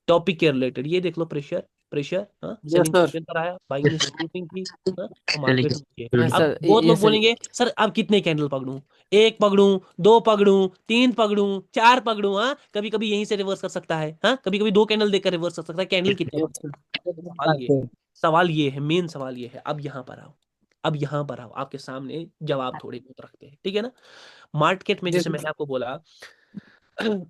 टॉपिक के रिलेटेड, ये देख लो, प्रेशर प्रेशर, हाँ यस सेलिंग सर। पोजीशन पर आया, बाइंग ने स्पूफिंग की, हाँ और मार्केट नीचे। हाँ अब सर, बहुत ये लोग सर, बोलेंगे सर अब कितने कैंडल पकड़ूं, एक पकड़ूं, दो पकड़ूं, तीन पकड़ूं, चार पकड़ूं, हाँ कभी कभी यहीं से रिवर्स कर सकता है, हाँ कभी कभी दो कैंडल देकर रिवर्स कर सकता है, कैंडल कितने यस पकड़ूं? सर। सवाल ये है, मेन सवाल ये है। अब यहाँ पर आओ, अब यहाँ पर आओ, आपके सामने जवाब थोड़े बहुत रखते हैं, ठीक है ना। मार्केट में जी जैसे सर। मैंने आपको बोला,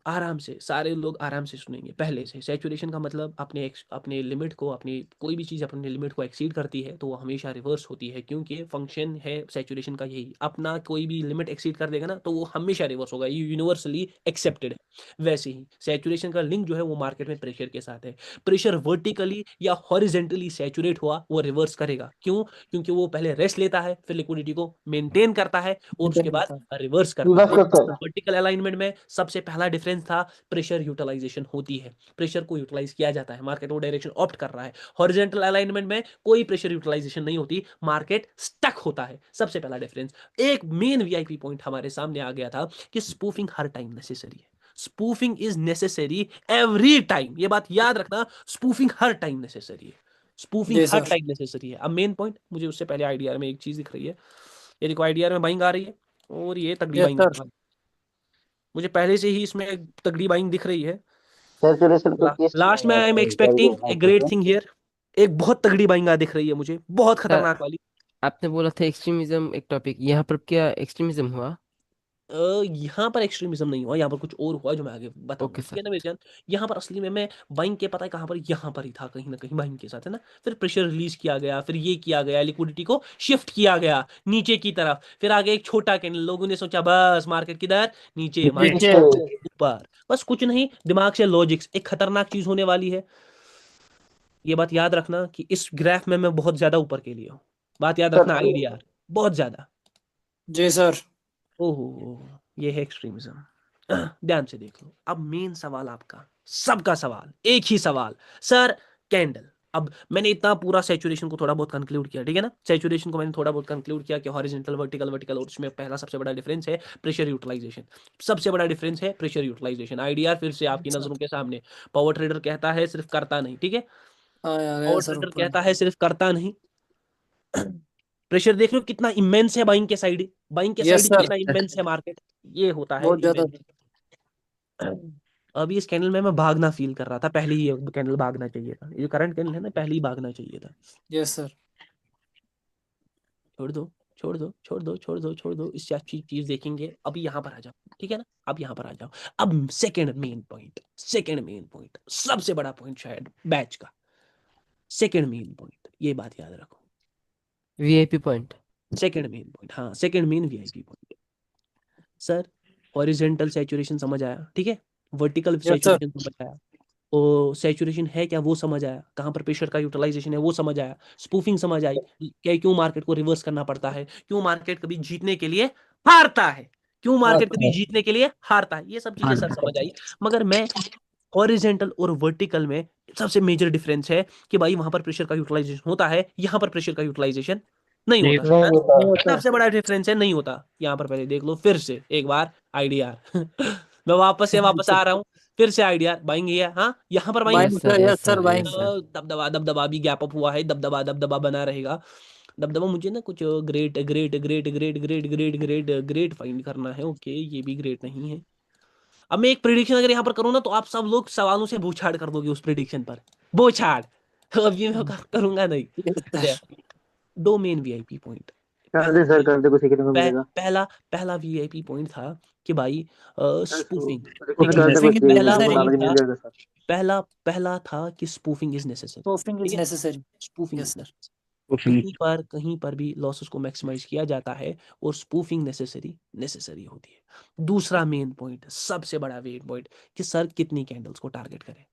आराम से सारे लोग आराम से सुनेंगे। पहले से सैचुरेशन का मतलब अपने लिमिट को, अपनी कोई भी चीज़ अपने लिमिट को एक्सीड करती है तो वो हमेशा रिवर्स होती है, क्योंकि फंक्शन है सैचुरेशन का यही, अपना कोई भी लिमिट एक्सीड कर देगा ना तो वो हमेशा रिवर्स होगा, ये यूनिवर्सली एक्सेप्टेड है। वैसे ही सैचुरेशन का लिंक जो है वो मार्केट में प्रेशर के साथ है। प्रेशर वर्टिकली या हॉरिजेंटली सैचुरेट हुआ वो रिवर्स करेगा, क्यों? क्योंकि वो पहले रेस्ट लेता है, फिर लिक्विडिटी को मेंटेन करता है, और उसके बाद रिवर्स करता रिवर्स है। करता है। वर्टिकल अलाइनमेंट में सबसे पहला डिफरेंस था, प्रेशर यूटिलाइजेशन होती है, प्रेशर को यूटिलाइज किया जाता है, मार्केट वो डायरेक्शन ऑप्ट कर रहा है। हॉरिजॉन्टल अलाइनमेंट में कोई प्रेशर यूटिलाइजेशन नहीं होती, मार्केट स्टक होता है। सबसे पहला डिफरेंस। एक मेन वीआईपी पॉइंट हमारे सामने आ गया था कि स्पूफिंग हर टाइम नेसेसरी है, spoofing is necessary every time, ये बात याद रखना, स्पूफिंग हर टाइम नेसेसरी है, स्पूफिंग जी हर सर। टाइम नेसेसरी है। अब मेन पॉइंट, मुझे उससे पहले आईडीआर में एक चीज दिख रही है, ये देखो आईडीआर में बाइंग आ रही है, और ये तगड़ी यस बाइंग, सर। मुझे पहले से ही इसमें तगड़ी बाइंग दिख रही है। सैचुरेशन को किस लास्ट में I am expecting a great thing here, एक बहुत तगड़ी बाइंग दिख रही है मुझे, बहुत सर खतरनाक वाली। आपने बोला था एक्सट्रीमिज्म एक टॉपिक, यहाँ पर क्या एक्सट्रीमिज्म हुआ? यहाँ पर एक्सट्रीमिज्म नहीं हुआ, यहाँ पर कुछ और हुआ जो मैं आगे बताऊंगा, ओके ठीक है सर। ना मेरे जान। यहाँ पर असली में मैं बाइंग के, पता है कहाँ पर, यहाँ पर ही था कहीं ना कहीं बाइंग के साथ, है ना। फिर प्रेशर रिलीज किया गया, फिर ये किया गया, लिक्विडिटी को शिफ्ट किया गया नीचे की तरफ, फिर आगे एक छोटा कैंडल, लोगों ने सोचा बस मार्केट किधर, नीचे, मार्केट नीचे। ऊपर, बस कुछ नहीं, दिमाग से लॉजिक्स, एक खतरनाक चीज होने वाली है। ये बात याद रखना कि इस ग्राफ में मैं बहुत ज्यादा ऊपर के लिए हूँ, बात याद रखना, आईडीआर बहुत ज्यादा। जी सर। ओहो, ये है एक्सट्रीमिज्म। ध्यान से देख लो। अब मेन सवाल आपका, सबका सवाल, एक ही सवाल, सर कैंडल अब मैंने इतना पूरा सैचुरेशन को थोड़ा बहुत कंक्लूड किया, ठीक है ना, सैचुरेशन को मैंने थोड़ा बहुत कंक्लूड किया कि हॉरिजॉन्टल, वर्टिकल, वर्टिकल, और उसमें पहला सबसे बड़ा डिफरेंस है प्रेशर यूटिलाइजेशन। सबसे बड़ा डिफरेंस है प्रेशर यूटिलाइजेशन। आईडीआर फिर से आपकी नजरों के सामने, पावर ट्रेडर कहता है सिर्फ करता नहीं, ठीक है, आ गया पावर सर ट्रेडर ऊपर। कहता है सिर्फ करता नहीं। प्रेशर देख रहे हो कितना इमेंस है बाइंग के साइड, बाइंग के यस साइड सर, कितना इमेंस है मार्केट, ये होता है बहुत ज्यादा। immense। अभी इस कैंडल में मैं भागना फील कर रहा था, पहले ही ये कैंडल भागना चाहिए था, ये जो करंट कैंडल है ना, पहले ही भागना चाहिए था। Yes sir. छोड़ दो, छोड़ दो, छोड़ दो, छोड़ दो, छोड़ दो, इससे अच्छी चीज देखेंगे। अभी यहाँ पर आ जाओ, ठीक है ना, अब यहाँ पर आ जाओ। अब second main point, second main point, सबसे बड़ा पॉइंट शायद बैच का, सेकंड मेन पॉइंट, ये बात याद रखो, VIP point. Second main point, हाँ second main VIP point. Sir horizontal saturation समझ आया, ठीक है, वर्टिकल यस सर। सैचुरेशन समझ आया, और सैचुरेशन है क्या वो समझ आया, कहाँ पर प्रेशर का यूटिलाइजेशन है वो समझ आया, स्पूफिंग समझ आई, क्या क्यों मार्केट को रिवर्स करना पड़ता है, क्यों मार्केट कभी जीतने के लिए हारता है, क्यों मार्केट कभी जीतने के लिए हारता है, ये सब चीजें सर समझ आई। मगर मैं हॉरिजॉन्टल और वर्टिकल में सबसे मेजर डिफरेंस है कि भाई वहां पर प्रेशर का यूटिलाइजेशन होता है, यहाँ पर प्रेशर का यूटिलाइजेशन नहीं होता। नहीं होता। सबसे बड़ा डिफरेंस है नहीं होता। यहाँ पर पहले देख लो फिर से एक बार आईडीआर मैं वापस आ रहा हूँ, फिर से आईडीआर बाइंग है, हाँ यहाँ पर buying buying Yes, sir, sir, yes, yes sir, sir, buying. yes, sir. दबदबा दबदबा भी गैप अप हुआ है, दबदबा दबदबा बना रहेगा। दबदबा मुझे ना कुछ great great great great great great great great find करना है, ओके ये भी ग्रेट नहीं है। अब मैं एक प्रिडिक्शन अगर यहाँ पर करूँ ना तो आप सब लोग सवालों से बूछाड़ कर दोगे उस प्रिडिक्शन पर, बूछाड़। अब ये मैं करूंगा नहीं। Yes sir. दो मेन वीआईपी पॉइंट, कर दे सर, कर दे, कुछ सीखने को मिलेगा। पहला पहला वीआईपी पॉइंट था कि भाई स्पूफिंग, कुछ कर दे, कुछ पहला सीखने को पॉइंट नॉलेज था, मिल जाएगा सर। पहला था कि स्पूफिंग इज नेसेसरी, स्पूफिंग ठीक इज है, necessary. Spoofing yes is sir. Necessary, कहीं पर भी लॉसेस को मैक्सिमाइज किया जाता है और स्पूफिंग नेसेसरी होती है। दूसरा मेन पॉइंट, सबसे बड़ा मेन पॉइंट, कि सर कितनी कैंडल्स को टारगेट करें,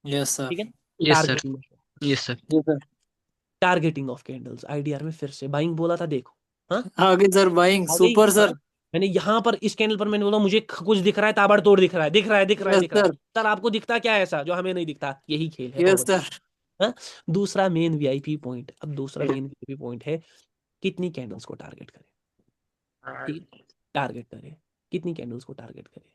यस सर। ठीक है, yes sir. Targeting, yes sir. Yes sir. Targeting of candles. IDR में फिर से बाइंग बोला था, देखो हाँ आगे सर, बाइंग आ गई, सुपर हाँ? सर। मैंने यहाँ पर इस कैंडल पर मैंने बोला मुझे कुछ दिख रहा है, ताबड़तोड़ दिख रहा है, दिख रहा है, दिख रहा है, यस दिख रहा है। सर। सर आपको दिखता क्या है ऐसा जो हमें नहीं दिखता, यही खेल है यस पावर। सर। हाँ? दूसरा मेन वीआईपी पॉइंट, अब दूसरा मेन वीआईपी पॉइंट है कितनी कैंडल्स को टारगेट करें, ठीक है, टारगेट करें, कितनी कैंडल्स को टारगेट करें।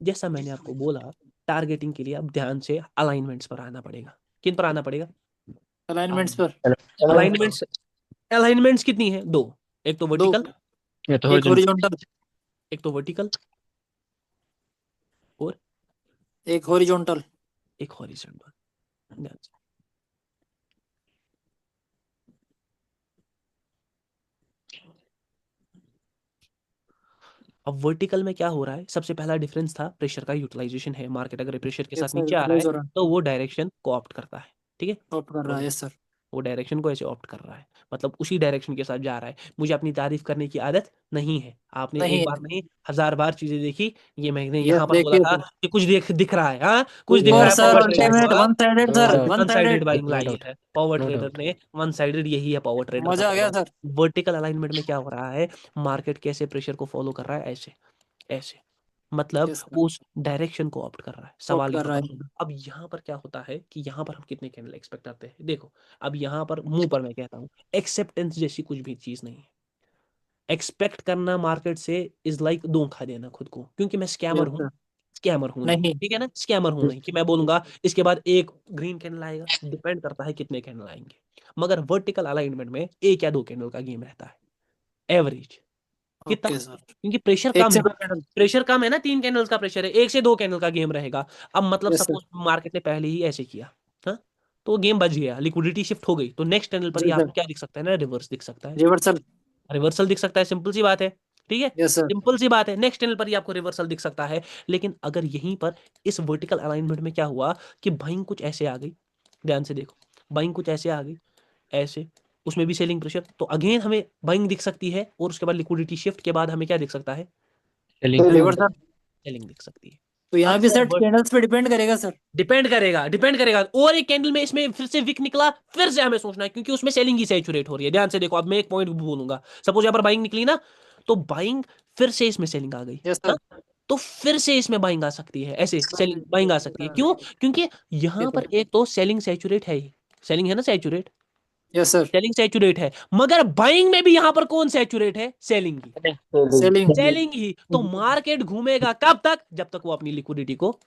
जैसा मैंने आपको बोला, टारगेटिंग के लिए अब ध्यान से अलाइनमेंट्स पर आना पड़ेगा। किन पर आना पड़ेगा? अलाइनमेंट्स पर। अलाइनमेंट्स। अलाइनमेंट्स कितनी है? दो, एक तो दो, वर्टिकल, एक हॉरिजॉन्टल, एक तो वर्टिकल और एक हॉरिजॉन्टल। एक हॉरिजॉन्टल। ध्यान से। अब वर्टिकल में क्या हो रहा है? सबसे पहला डिफरेंस था प्रेशर का यूटिलाइजेशन है। मार्केट अगर प्रेशर के यस साथ सर, नीचे आ रहा यूटिलाइज हो है रहा है, तो वो डायरेक्शन को ऑप्ट करता है, ठीक है, ऑप्ट कर रहा है। Yes sir. वो डायरेक्शन को ऐसे ऑप्ट कर रहा है, मतलब उसी डायरेक्शन के साथ जा रहा है। मुझे अपनी तारीफ करने की आदत नहीं है, आपने नहीं एक है। बार नहीं 1000 बार चीजें देखी। ये मैंने यस, यहाँ पर बोला देखिए था सर। कि कुछ दिख रहा है, हाँ कुछ दिख रहा ऊपर है सर, पावर ट्रेडर अल्टीमेट को, हाँ? One sided No sir, doubt, one one sided sided. Buying no लाई doubt, है पावर no ट्रेडर doubt. ने, वन साइडेड यही है पावर ट्रेडर का मजा आ गया पावर। सर। वर्टिकल अलाइनमेंट में क्या हो रहा है? मार्केट कैसे प्रेशर को फॉलो कर रहा है? ऐसे ऐसे, मतलब यस सर, उस डायरेक्शन को ऑप्ट कर रहा है। ऑप्ट सवाल कर यहाँ रहा पर, है। अब यहाँ पर क्या होता है कि यहाँ पर हम कितने कैंडल एक्सपेक्ट करते हैं? देखो अब यहाँ पर मुंह पर मैं कहता हूँ, एक्सेप्टेंस जैसी कुछ भी चीज नहीं है। एक्सपेक्ट करना मार्केट से इज लाइक धोखा देना खुद को, क्योंकि मैं स्कैमर यस हूँ, सर। स्कैमर हूँ नहीं, नहीं। ठीक है ना, स्कैमर हूँ नहीं कि मैं बोलूंगा इसके बाद एक ग्रीन कैंडल आएगा। डिपेंड करता है कितने कैंडल आएंगे। मगर वर्टिकल अलाइनमेंट में एक या दो कैंडल का गेम रहता है, एवरेज कितना, ओके सर। क्योंकि प्रेशर एक कम से है, दो कैंडल। प्रेशर कम है ना, 3 कैंडल्स का प्रेशर है, 1 से 2 कैंडल का गेम रहेगा। अब मतलब यस सर। सपोज मार्केट ने पहले ही ऐसे किया, हाँ, तो गेम बच गया, लिक्विडिटी शिफ्ट हो गई, तो नेक्स्ट कैंडल पर ही जी आपको सर, क्या दिख सकता है ना? रिवर्स दिख सकता है, रिवर्सल। रिवर्सल दिख सकता है, सिंपल सी बात है, ठीक है, यस सर। सिंपल सी बात है, नेक्स्ट चैनल पर ही आपको रिवर्सल दिख सकता है। लेकिन अगर यहीं पर इस वर्टिकल अलाइनमेंट में क्या हुआ कि बाइंग कुछ ऐसे आ गई, ध्यान से देखो, बाइंग कुछ ऐसे आ गई, ऐसे, उसमें भी सेलिंग प्रेशर, तो अगेन हमें बाइंग दिख सकती है, और उसके बाद लिक्विडिटी शिफ्ट के बाद हमें क्या दिख सकता है? रिवर्सल। सेलिंग दिख सकती है। तो यहाँ अब भी सर सर कैंडल्स पे डिपेंड करेगा सर। डिपेंड करेगा, डिपेंड करेगा, और एक कैंडल में इसमें फिर से विक निकला, फिर से हमें सोचना है, क्योंकि उसमें सेलिंग ही सैचुरेट हो रही है। ध्यान से देखो, अब मैं एक पॉइंट बोलूंगा, सपोज यहाँ पर बाइंग निकली ना, तो बाइंग फिर से इसमें सेलिंग आ गई, यस हाँ? सर। तो फिर से इसमें बाइंग आ सकती है, ऐसे सेलिंग बाइंग आ सकती है। क्यों? क्योंकि यहाँ पर एक तो सेलिंग सैचुरेट है ही, सेलिंग है ना saturate, yes sir. Selling saturate है, मगर बाइंग में भी यहां पर कौन सैचुरेट है? सेलिंग ही, सेलिंग सेलिंग ही। तो मार्केट घूमेगा कब तक? जब तक वो अपनी लिक्विडिटी को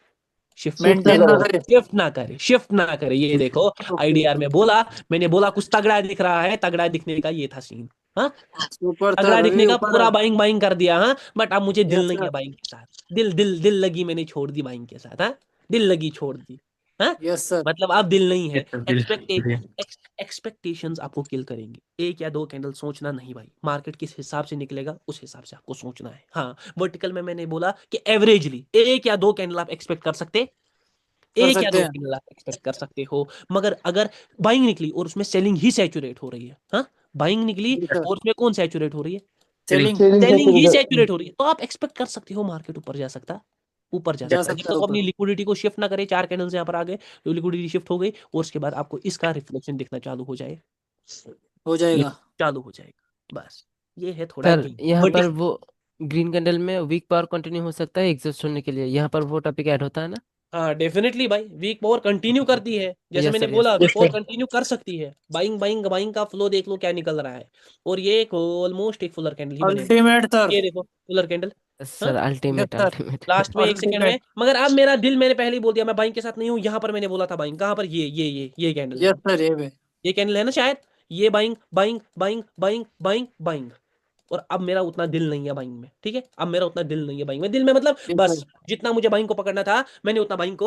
शिफ्ट मेंटेन ना करे। शिफ्ट ना करे, शिफ्ट ना करे। ये देखो आईडीआर में बोला, मैंने बोला कुछ तगड़ा दिख रहा है, तगड़ा दिखने का ये था सीन। हाँ, ऊपर तगड़ा था दिखने अभी का ऊपर पूरा है। बाइंग बाइंग कर दिया। हाँ, बट अब मुझे दिल यस नहीं है सर। बाइंग के साथ, दिल लगी, मैंने छोड़ दी बाइंग के साथ। हाँ, दिल लगी छोड़ दी। हाँ, यस सर। मतलब अब दिल नहीं है। एक्सपेक्टेशंस आपको किल करेंगे। एक या दो कैंडल सोचना नहीं भाई, मार्केट किस हिसाब से निकलेगा उस हिसाब से आपको सोचना है। हाँ, वर्टिकल में मैंने बोला कि एवरेजली एक या दो कैंडल आप एक्सपेक्ट कर सकते, कर एक या सकते दो हैं। कैंडल आप एक्सपेक्ट कर सकते हो। मगर अगर बाइंग निकली और उसमें सेलिंग ही सैचुरेट हो रही है, हाँ, बाइंग निकली जी सर। और उसमें कौन सैचुरेट हो रही है? सेलिंग सेलिंग ही सैचुरेट हो रही है, तो आप एक्सपेक्ट कर सकते हो मार्केट ऊपर जा सकता है, ऊपर जा जा सकता है। जब सकता है तक वो अपनी ऊपर। लिक्विडिटी को शिफ्ट ना करे, 4 कैंडल्स यहाँ पर आ गए, तो लिक्विडिटी शिफ्ट हो गई और उसके बाद आपको इसका रिफ्लेक्शन दिखना चालू हो जाए, हो जाएगा। चालू हो जाएगा। बस ये है थोड़ा सर गेम यहाँ पर वर्टिकल। वो ग्रीन कैंडल में वीक पावर कंटिन्यू हो सकता है एग्जॉस्ट होने के लिए, यहाँ पर वो टॉपिक ऐड होता है ना? हाँ डेफिनेटली भाई, वीक पावर कंटिन्यू करती है, जैसे यस मैंने सर, यस बोला सर। वीक पावर कंटिन्यू कर सकती है। बाइंग बाइंग बाइंग का फ्लो देख लो क्या निकल रहा है, और ये एक ऑलमोस्ट एक फुलर कैंडल ही बनेगा। Ultimate sir. ये देखो फुलर कैंडल। यस हाँ, sir, yes ultimate sir. Ultimate. Last में 1 सेकंड में, अल्टीमेट। मगर अब मेरा दिल, मैंने पहले ही बोल दिया मैं बाइंग के साथ नहीं हूँ। यहाँ पर मैंने बोला था बाइंग, कहाँ पर? ये कैंडल है, यस सर। ये भी ये कैंडल है ना शायद। ये buying buying buying buying buying buying, और अब मेरा उतना दिल नहीं है बाइंग में। ठीक है, अब मेरा उतना दिल नहीं है बाइंग में। दिल में मतलब यस बस सर। जितना मुझे बाइंग को पकड़ना था मैंने उतना बाइंग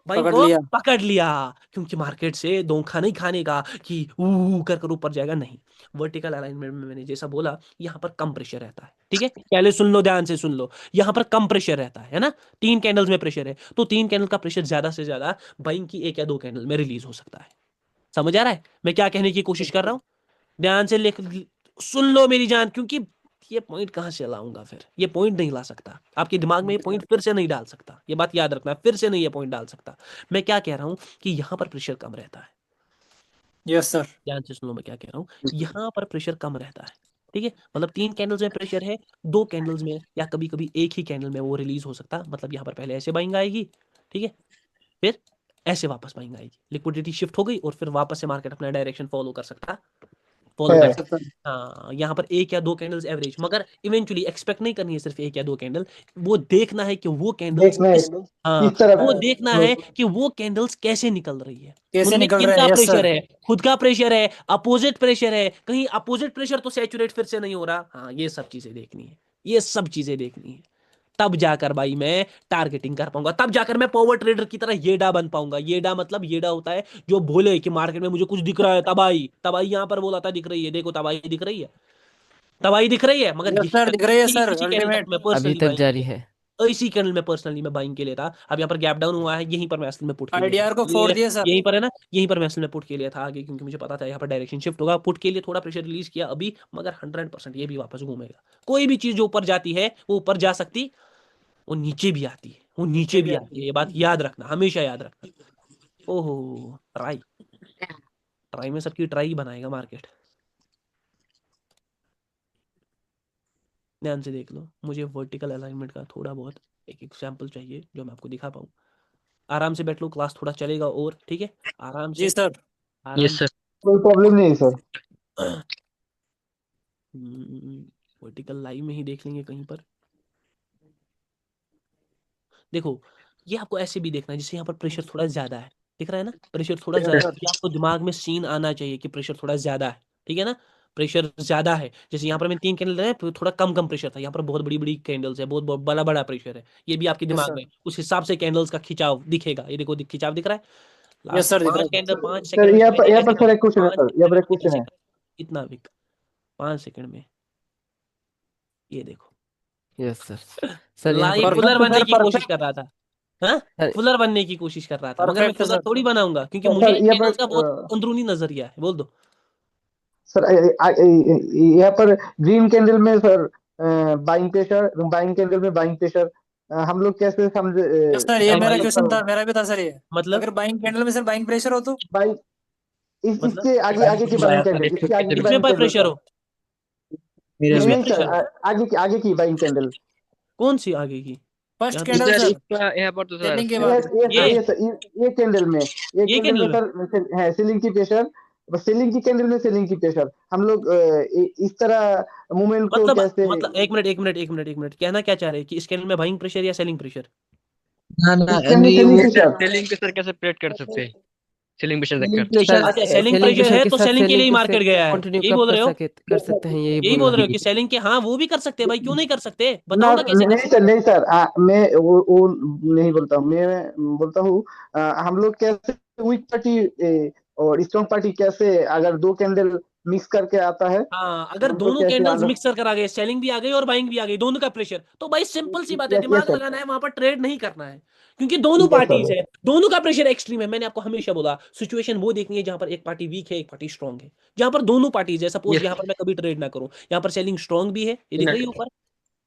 पकड़ लिया। पकड़ लिया, क्योंकि मार्केट से धोखा नहीं खाने का कि कर कर ऊपर जाएगा, नहीं। वर्टिकल अलाइनमेंट में मैंने जैसा बोला, यहाँ पर कम प्रेशर रहता है। ठीक है, पहले सुन लो, ध्यान से सुन लो, यहाँ पर कम प्रेशर रहता है ना। 3 कैंडल्स में प्रेशर है, तो 3 कैंडल का प्रेशर ज्यादा से ज्यादा बाइंग की 1 या 2 कैंडल में रिलीज हो सकता है। समझ आ रहा है मैं क्या कहने की कोशिश कर रहा हूँ? ध्यान से सुन लो मेरी जान, क्योंकि ये पॉइंट कहां से लाऊंगा फिर, ये पॉइंट नहीं ला सकता आपके दिमाग में, ये पॉइंट फिर से नहीं डाल सकता, ये बात याद रखना, फिर से नहीं ये पॉइंट डाल सकता। मैं क्या कह रहा हूं कि यहां पर प्रेशर कम रहता है। Yes sir. ध्यान से सुनो मैं क्या कह रहा हूं, यहां पर प्रेशर कम रहता है। ठीक है, मतलब 3 कैंडल्स में प्रेशर है, 2 कैंडल्स में या कभी कभी एक ही कैंडल में वो रिलीज हो सकता है। मतलब यहां पर पहले ऐसे बाइंग आएगी, ठीक है, फिर ऐसे वापस बाइंग आएगी, लिक्विडिटी शिफ्ट हो गई और फिर वापस से मार्केट अपना डायरेक्शन फॉलो कर सकता है, फॉलो है। कर कर सकता सकता है। है। हाँ, यहाँ पर 1 या 2 कैंडल्स एवरेज, मगर इवेंचुअली एक्सपेक्ट नहीं करनी है सिर्फ 1 या 2 कैंडल, वो देखना है कि वो कैंडल्स देखना है किस, हाँ, किस तरफ वो देखना है कि वो कैंडल्स कैसे निकल रही है, कैसे उनमें निकल रहे किनका हैं। Yes pressure sir. है, खुद का प्रेशर है, अपोजिट प्रेशर है, कहीं अपोजिट प्रेशर तो सैचुरेट फिर से नहीं हो रहा। हाँ, ये सब चीजें देखनी है, ये सब चीजें देखनी है, तब जाकर भाई मैं टारगेटिंग कर पाऊंगा, तब जाकर मैं पावर ट्रेडर की तरह येडा बन पाऊंगा। येडा मतलब, येडा होता है जो बोले कि मार्केट में मुझे कुछ दिख रहा है, तबाही, तबाही यहां पर बोला था दिख रही है, देखो तबाही दिख रही है, तबाही दिख रही है, मगर यस यही सर। दिख रही है इसी सर। इसी कैंडल तक अल्टीमेट। मैं अभी पर्सनली तक बाइंग जारी के है। लिए, इसी कैंडल में पर्सनली मैं बाइंग के लिए था। अब यहाँ पर गैप डाउन हुआ है, यहीं पर मैं असल में पुट के लिए था, आईडीआर को फोड़ दिया सर। यहीं पर है ना, यहीं पर मैं असल में पुट के लिए था आगे, क्योंकि मुझे पता था यहाँ पर डायरेक्शन शिफ्ट होगा। पुट के लिए थोड़ा प्रेशर रिलीज किया अभी, मगर 100% ये भी वापस घूमेगा। कोई भी चीज जो ऊपर जाती है वो ऊपर जा सकती, वो नीचे भी आती है, वो नीचे भी आती है, ये बात याद रखना, हमेशा याद रखना। ओहो, ट्राई, ट्राई में सबकी ट्राई बनाएगा मार्केट। ध्यान से देख लो, मुझे वर्टिकल अलाइनमेंट का थोड़ा बहुत एक एग्जाम्पल चाहिए जो मैं आपको दिखा पाऊँ। आराम से बैठ लो, क्लास थोड़ा चलेगा और, ठीक है, आराम जी से, सर। आराम से। कोई प्रॉब्लम नहीं है सर। वर्टिकल लाइव में ही देख लेंगे कहीं पर। देखो, ये आपको ऐसे भी देखना है जैसे यहाँ पर प्रेशर थोड़ा ज्यादा है, दिख रहा है ना, प्रेशर थोड़ा यस ज्यादा है, सर। ये आपको दिमाग में सीन आना चाहिए कि प्रेशर थोड़ा ज्यादा है। ठीक है ना, प्रेशर ज्यादा है। जैसे यहाँ पर मैं 3 कैंडल है, थोड़ा कम कम प्रेशर था, यहाँ पर बहुत बड़ी बड़ी कैंडल्स है, बहुत बहुत बड़ा बड़ा प्रेशर है, ये भी आपके यस दिमाग सर। में उस हिसाब से कैंडल्स का खिंचाव दिखेगा। ये देखो खिंचाव दिख रहा है, यस लास्ट सर। दिख रहा 5 है। कैंडल 5 सर सेकंड में मैंने यहाँ ऐसे पर सर एक क्वेश्चन है, 5 सर यहाँ सेकंड पर में एक मैंने क्वेश्चन ऐसे है। करा, इतना विक 5 सेकंड में, ये देखो यस सर। सर यहाँ लाइव पर एक फुलर परफेक्ट बनने सर। की कोशिश कर रहा था। हाँ, सर, फुलर बनने की कोशिश कर रहा था, मगर मैं परफेक्ट फुलर सर। थोड़ी बनाऊंगा, क्योंकि मुझे सर इन यहाँ कैंडल्स का बहुत पर अंदरूनी नजरिया है। बोल दो। सर यहाँ पर ग्रीन कैंडल में sir buying pressure, buying candle में बाइंग प्रेशर, हम लोग कैसे समझे यस सर। ये अब मेरा भाई क्वेश्चन था, मेरा भी था सर ये। मतलब, अगर बाइंग कैंडल में सर बाइंग प्रेशर हो तो बाइंग मतलब इसके आगे आगे की बाइंग कैंडल, इसके आगे की किसमें बाइंग पर कैंडल प्रेशर सर। हो, नहीं किसमें नहीं सर प्रेशर हो, आगे की बाइंग कैंडल। कौन सी आगे की? फर्स्ट यहाँ कैंडल सर सर इसका यहाँ पर तो सर सेलिंग के ये बाद ये ये सर ये कैंडल में ये ये कैंडल में कैंडल में सर है सीलिंग की प्रेशर, बस सीलिंग की कैंडल में सीलिंग की प्रेशर हम लोग इस तरह मूवमेंट को कैसे मतलब एक मिनट कहना क्या चाह रहे हैं कि इस कैंडल में बाइंग प्रेशर या सेलिंग प्रेशर? ना ना इसके अंदर नहीं सेलिंग वो प्रेशर सेलिंग पे सर कैसे प्रेड कर सकते हैं सेलिंग प्रेशर सेलिंग देखकर प्रेशर अच्छा सेलिंग सेलिंग प्रेशर प्रेशर है के तो साथ सेलिंग के लिए सेलिंग ही मार्केट प्रेशर गया है, कंटिन्यू यही कब बोल कर रहे हो? सके कर सकते हैं, यही यही बोल बोल रहा रहे हूँ। हो कि सेलिंग के, हाँ वो भी कर सकते हैं भाई, क्यों नहीं कर सकते? ना बताओ ना कैसे कर नहीं सकते सर नहीं सर मैं वो नहीं बोलता हूँ, मैं बोलता हूँ हम लोग कैसे वीक पार्टी और स्ट्रॉन्ग पार्टी कैसे अगर दो कैंडल मिक्स करके आता है हाँ अगर हम लोग दोनों कैसे कैंडल्स अंडर मिक्सर करा गए, सेलिंग भी आ गई और बाइंग भी आ गई, दोनों का प्रेशर, तो भाई सिंपल सी बात है, यस दिमाग सर लगाना है, वहां पर ट्रेड नहीं करना है, क्योंकि दोनों यस सर पार्टीज है, दोनों का प्रेशर एक्सट्रीम है। मैंने आपको हमेशा बोला सिचुएशन वो देखनी है जहां पर एक पार्टी वीक है एक पार्टी स्ट्रांग है, जहां पर दोनों पार्टीज है। सपोज यहाँ पर मैं कभी ट्रेड ना करूं, यहाँ पर सेलिंग स्ट्रांग भी है, ये दिख रही है ऊपर,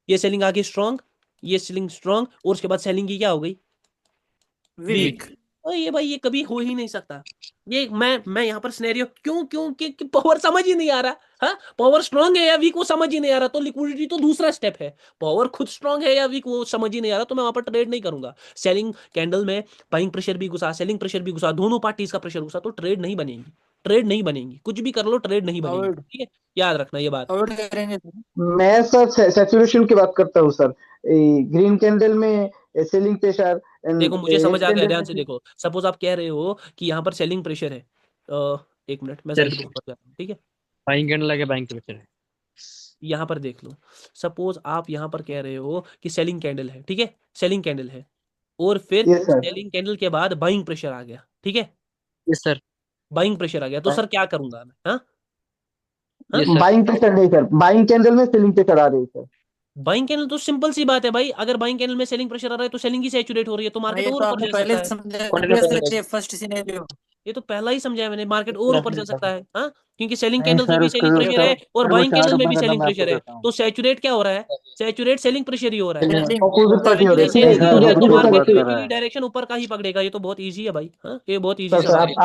ये सेलिंग आगे स्ट्रांग, ये सेलिंग स्ट्रांग, और उसके बाद सेलिंग की क्या हो गई? वीक। वीक। और ये भाई ये कभी हो ही नहीं सकता। ये मैं यहाँ पर सिनेरियो क्यों क्यों कि पावर समझ ही नहीं आ रहा। हाँ पावर स्ट्रांग है या वीक वो समझ ही नहीं आ रहा, तो लिक्विडिटी तो दूसरा स्टेप है। पावर खुद स्ट्रांग है या वीक वो समझ ही नहीं आ रहा, तो मैं वहां पर ट्रेड नहीं करूंगा। सेलिंग कैंडल में बाइंग प्रेशर भी घुसा, सेलिंग प्रेशर भी घुसा, दोनों पार्टीज का प्रेशर घुसा, तो ट्रेड नहीं बनेगी, ट्रेड नहीं बनेगी, कुछ भी कर लो ट्रेड नहीं बनेगी। अवॉइड ठीक है, याद रखना ये बात। अवॉइड करेंगे सर। मैं सर सैचुरेशन की बात करता हूँ सर, ग्रीन कैंडल में सेलिंग प्रेशर देखो एंड मुझे समझ रेड आ गया, कैंडल ध्यान में से देखो। सपोज आप कह रहे हो कि यहाँ पर सेलिंग प्रेशर है, एक मिनट मैं सर साइड पे ऊपर जाता हूँ, ठीक है। बाइंग कैंडल लगे बाइंग प्रेशर है यहाँ पर देख लो, सपोज आप यहाँ पर कह रहे हो कि सेलिंग कैंडल है, ठीक है, सेलिंग कैंडल है, और फिर यस सर सेलिंग कैंडल के बाद बाइंग प्रेशर आ गया, ठीक है, यस सर बाइंग प्रेशर आ गया, तो सर क्या करूंगा मैं? हाँ हाँ, यस सर बाइंग प्रेशर नहीं सर, बाइंग कैंडल में सेलिंग प्रेशर आ रही है सर। बाइंग कैंडल तो सिंपल सी बात है भाई, अगर बाइंग कैंडल में सेलिंग प्रेशर आ रहा है तो सेलिंग ही सैचुरेट हो रही है, तो हाँ, मार्केट ये और तो ऊपर आपने जा पहले सकता है। समझा Continue दिया करेंगे। सर, ये फर्स्ट सिनेरियो। ये तो पहला ही समझाया मैंने, मार्केट और ऊपर जा सकता है। हाँ क्योंकि सेलिंग नहीं कैंडल में सर भी उसको सेलिंग प्रेशर है और सर वो बाइंग चार्ट कैंडल में ओपन भी करना सेलिंग मैं आपको प्रेशर है, बताता हूँ। तो सैचुरेट क्या हो रहा है? सैचुरेट सेलिंग प्रेशर ही हो रहा है। सेलिंग अपोजिट पार्टी हो रही सैचुरेट है, सेलिंग ही हो सर रही है, तो opposite मार्केट बात कर रहा की है। डायरेक्शन ऊपर का ही पकड़ेगा। ये तो बहुत इजी है भाई। हाँ ये बहुत इजी सर सर सवाल है।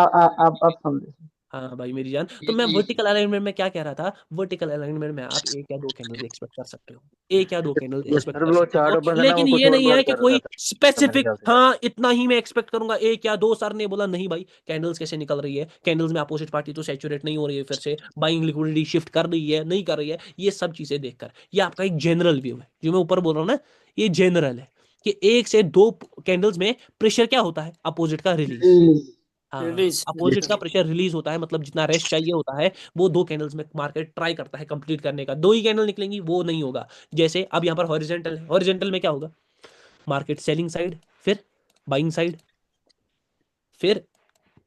आप समझे। हाँ भाई मेरी जान, तो मैं वर्टिकल अलाइनमेंट में क्या कह रहा था, वर्टिकल अलाइनमेंट में आप एक या दो कैंडल्स एक्सपेक्ट कर सकते हो, एक या दो कैंडल्स एक्सपेक्ट सर कर वो सकते चार्ट हो, ओपन करना लेकिन वो कुछ ये और नहीं है बात कि कर कोई रहा था मेरे स्पेसिफिक ख्याल से। हाँ इतना ही मैं एक्सपेक्ट करूंगा, एक या दो। सर ने बोला नहीं भाई कैंडल्स कैसे निकल रही है, कैंडल्स में अपोजिट पार्टी तो सैचुरेट नहीं हो रही है, फिर से बाइंग लिक्विडिटी शिफ्ट कर रही है नहीं कर रही है, ये सब चीजें देखकर ये आपका एक जनरल व्यू है जो मैं ऊपर बोल रहा हूँ ना, ये जनरल है कि एक से दो कैंडल्स में प्रेशर क्या होता है, अपोजिट का रिलीज। हाँ रिलीज अपोजिट का प्रेशर रिलीज होता है, मतलब जितना रेस्ट चाहिए होता है वो दो कैंडल्स में मार्केट ट्राई करता है कंप्लीट करने का। दो ही कैंडल निकलेंगी वो नहीं होगा। जैसे अब यहाँ पर हॉरिजॉन्टल है, हॉरिजॉन्टल में क्या होगा, मार्केट सेलिंग साइड, फिर बाइंग साइड, फिर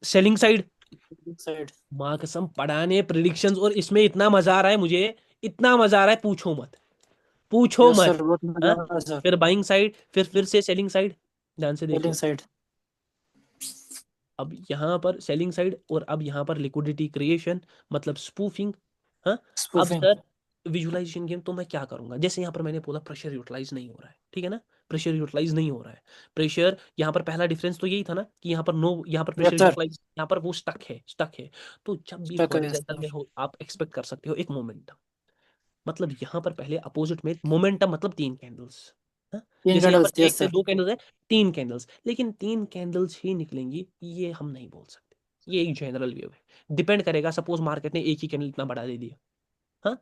सेलिंग साइड। साइड। माँ कसम पढ़ाने प्रिडिक्शंस, और इसमें इतना मजा आ रहा है मुझे, इतना मजा आ रहा है पूछो मत, पूछो यस मत। सर, बहुत मजा हाँ आ रहा है सर। फिर बाइंग साइड, फिर से सेलिंग साइड। ध्यान से सेलिंग देखिए, साइड। अब यहाँ पर सेलिंग साइड और अब यहाँ पर लिक्विडिटी क्रिएशन, मतलब स्पूफिंग। हाँ अब स्पूफिंग। सर विजुअलाइजेशन गेम, तो मैं क्या करूंगा, जैसे यहाँ पर मैंने बोला प्रेशर यूटिलाइज नहीं हो रहा है, ठीक है ना, प्रेशर यूटिलाइज नहीं हो रहा है। प्रेशर यहाँ पर पहला डिफरेंस तो यही था ना कि यहाँ पर नो, यहाँ पर प्रेशर यस सर। यूटिलाइज, यहाँ पर वो स्टक है। तो जब भी स्टक है हॉरिजॉन्टल में हो आप एक्सपेक्ट कर सकते हो एक मोमेंटम, मतलब यहाँ पर पहले अपोजिट में मोमेंटम, मतलब तीन कैंडल्स। तीन जैसे यहाँ पर कैंडल्स। एक यस से सर। दो कैंडल्स है, तीन कैंडल्स, लेकिन तीन कैंडल्स ही निकलेंगी ये हम नहीं बोल सकते, ये एक जनरल व्यू है। डिपेंड करेगा, सपोज मार्केट ने एक ही कैंडल इतना बढ़ा दे दिया, हाँ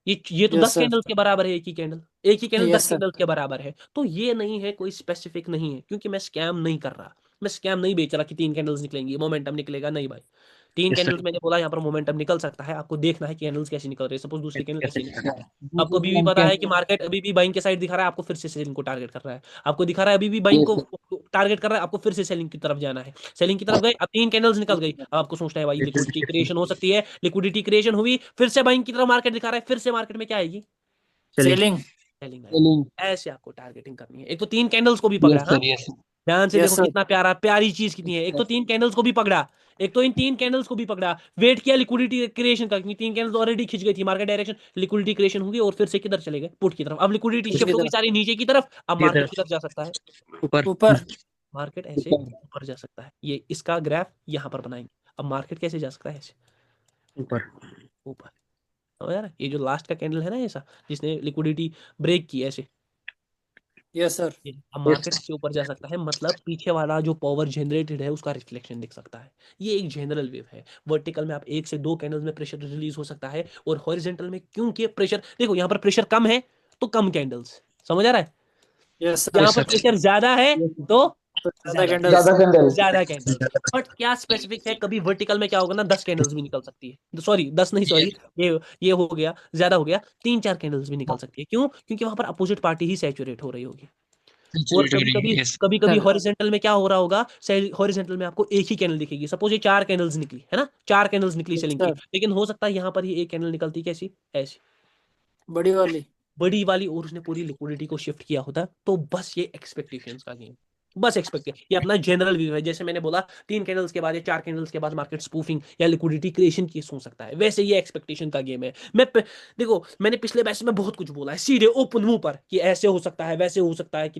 ये तो यस 10 सर। कैंडल्स के बराबर है, एक ही कैंडल, एक ही कैंडल 10 यस सर। कैंडल्स के बराबर है, तो ये नहीं है, कोई स्पेसिफिक नहीं है, क्योंकि मैं स्कैम नहीं कर रहा, मैं स्कैम नहीं बेच रहा कि तीन कैंडल्स निकलेंगी मोमेंटम निकलेगा, नहीं भाई। तीन यस सर कैंडल्स मैंने बोला यहाँ पर मोमेंटम निकल सकता है, आपको देखना है कि कैंडल्स कैसे निकल रही है। सपोज दूसरी कैंडल ऐसे निकल रहा है, आपको अभी भी पता है कि मार्केट अभी भी बाइंग के साइड दिखा रहा है, आपको फिर से सेलिंग को टारगेट कर रहा है, आपको दिखा रहा है अभी भी बाइंग को टारगेट कर रहा है, आपको फिर से सेलिंग की तरफ जाना है। सेलिंग की तरफ गए, अब तीन कैंडल्स निकल गई, अब आपको सोचना है भाई लिक्विडिटी क्रिएशन हो सकती है, लिक्विडिटी क्रिएशन हुई, फिर से बाइंग की तरफ मार्केट दिखा रहा है, फिर से मार्केट में क्या आएगी, सेलिंग। सेलिंग आएगी। ऐसे आपको टारगेटिंग करनी है। एक तो तीन कैंडल्स को भी पकड़ा, हाँ ध्यान से यस देखो सर। कितना प्यारा प्यारी चीज कितनी है, एक तो तीन कैंडल्स को भी पकड़ा, एक तो इन तीन कैंडल्स को भी पकड़ा, वेट किया लिक्विडिटी क्रिएशन का, क्योंकि तीन कैंडल्स ऑलरेडी खिंच गई थी मार्केट डायरेक्शन, लिक्विडिटी क्रिएशन होगी और फिर से किधर चले गए, पुट की तरफ। अब लिक्विडिटी पुट शिफ्ट की हो गई तरफ। सारी नीचे की तरफ, अब मार्केट किधर जा सकता है, ऊपर ऊपर। मार्केट ऐसे ऊपर जा सकता है। ये इसका ग्राफ यहाँ पर बनाएंगे। अब मार्केट कैसे जा सकता है, ऐसे ऊपर ऊपर। यार ये जो लास्ट का कैंडल है ना ऐसा, जिसने लिक्विडिटी ब्रेक की ऐसे, यस सर। अब मार्केट इससे ऊपर जा सकता है, मतलब पीछे वाला जो पावर जनरेटेड है उसका रिफ्लेक्शन दिख सकता है। ये एक जनरल वेव है। वर्टिकल में आप 1 से 2 कैंडल्स में प्रेशर रिलीज हो सकता है, और हॉरिजॉन्टल में क्योंकि प्रेशर देखो यहाँ पर प्रेशर कम है तो कम कैंडल्स, समझ आ रहा है? Yes sir. यहाँ पर प्रेशर ज्यादा है तो ज्यादा ज्यादा कैंडल्स। ज्यादा कैंडल। ज्यादा कैंडल्स। बट क्या स्पेसिफिक है, कभी वर्टिकल में क्या होगा ना 10 कैंडल्स भी निकल सकती है, सॉरी 10 नहीं, सॉरी ये हो गया, ज्यादा हो गया, 3-4 कैंडल्स भी निकल सकती है। क्यों? क्योंकि वहां पर अपोजिट पार्टी ही सैचुरेट हो रही होगी। और कभी कभी सर हॉरिजॉन्टल में क्या हो रहा होगा, हॉरिजॉन्टल में आपको एक ही कैंडल दिखेगी। सपोज ये 4 कैंडल्स निकली है ना, 4 कैंडल्स निकली Yes, सेलिंग की, sir. लेकिन हो सकता है यहाँ पर ही एक कैंडल निकलती कैसी, ऐसी बड़ी वाली। बड़ी वाली, और उसने पूरी लिक्विडिटी को शिफ्ट किया होता। तो बस ये एक्सपेक्टेशंस का गेम, बस एक्सपेक्ट, ये अपना जनरल व्यू है। जैसे मैंने बोला 3 कैंडल्स के बाद या 4 कैंडल्स के बाद मार्केट स्पूफिंग या लिक्विडिटी क्रिएशन की हो सकता है, वैसे ये एक्सपेक्टेशन का गेम है। देखो मैंने पिछले बैच में बहुत कुछ बोला है सीधे ओपन मुंह पर कि ऐसे हो सकता है, वैसे हो सकता है,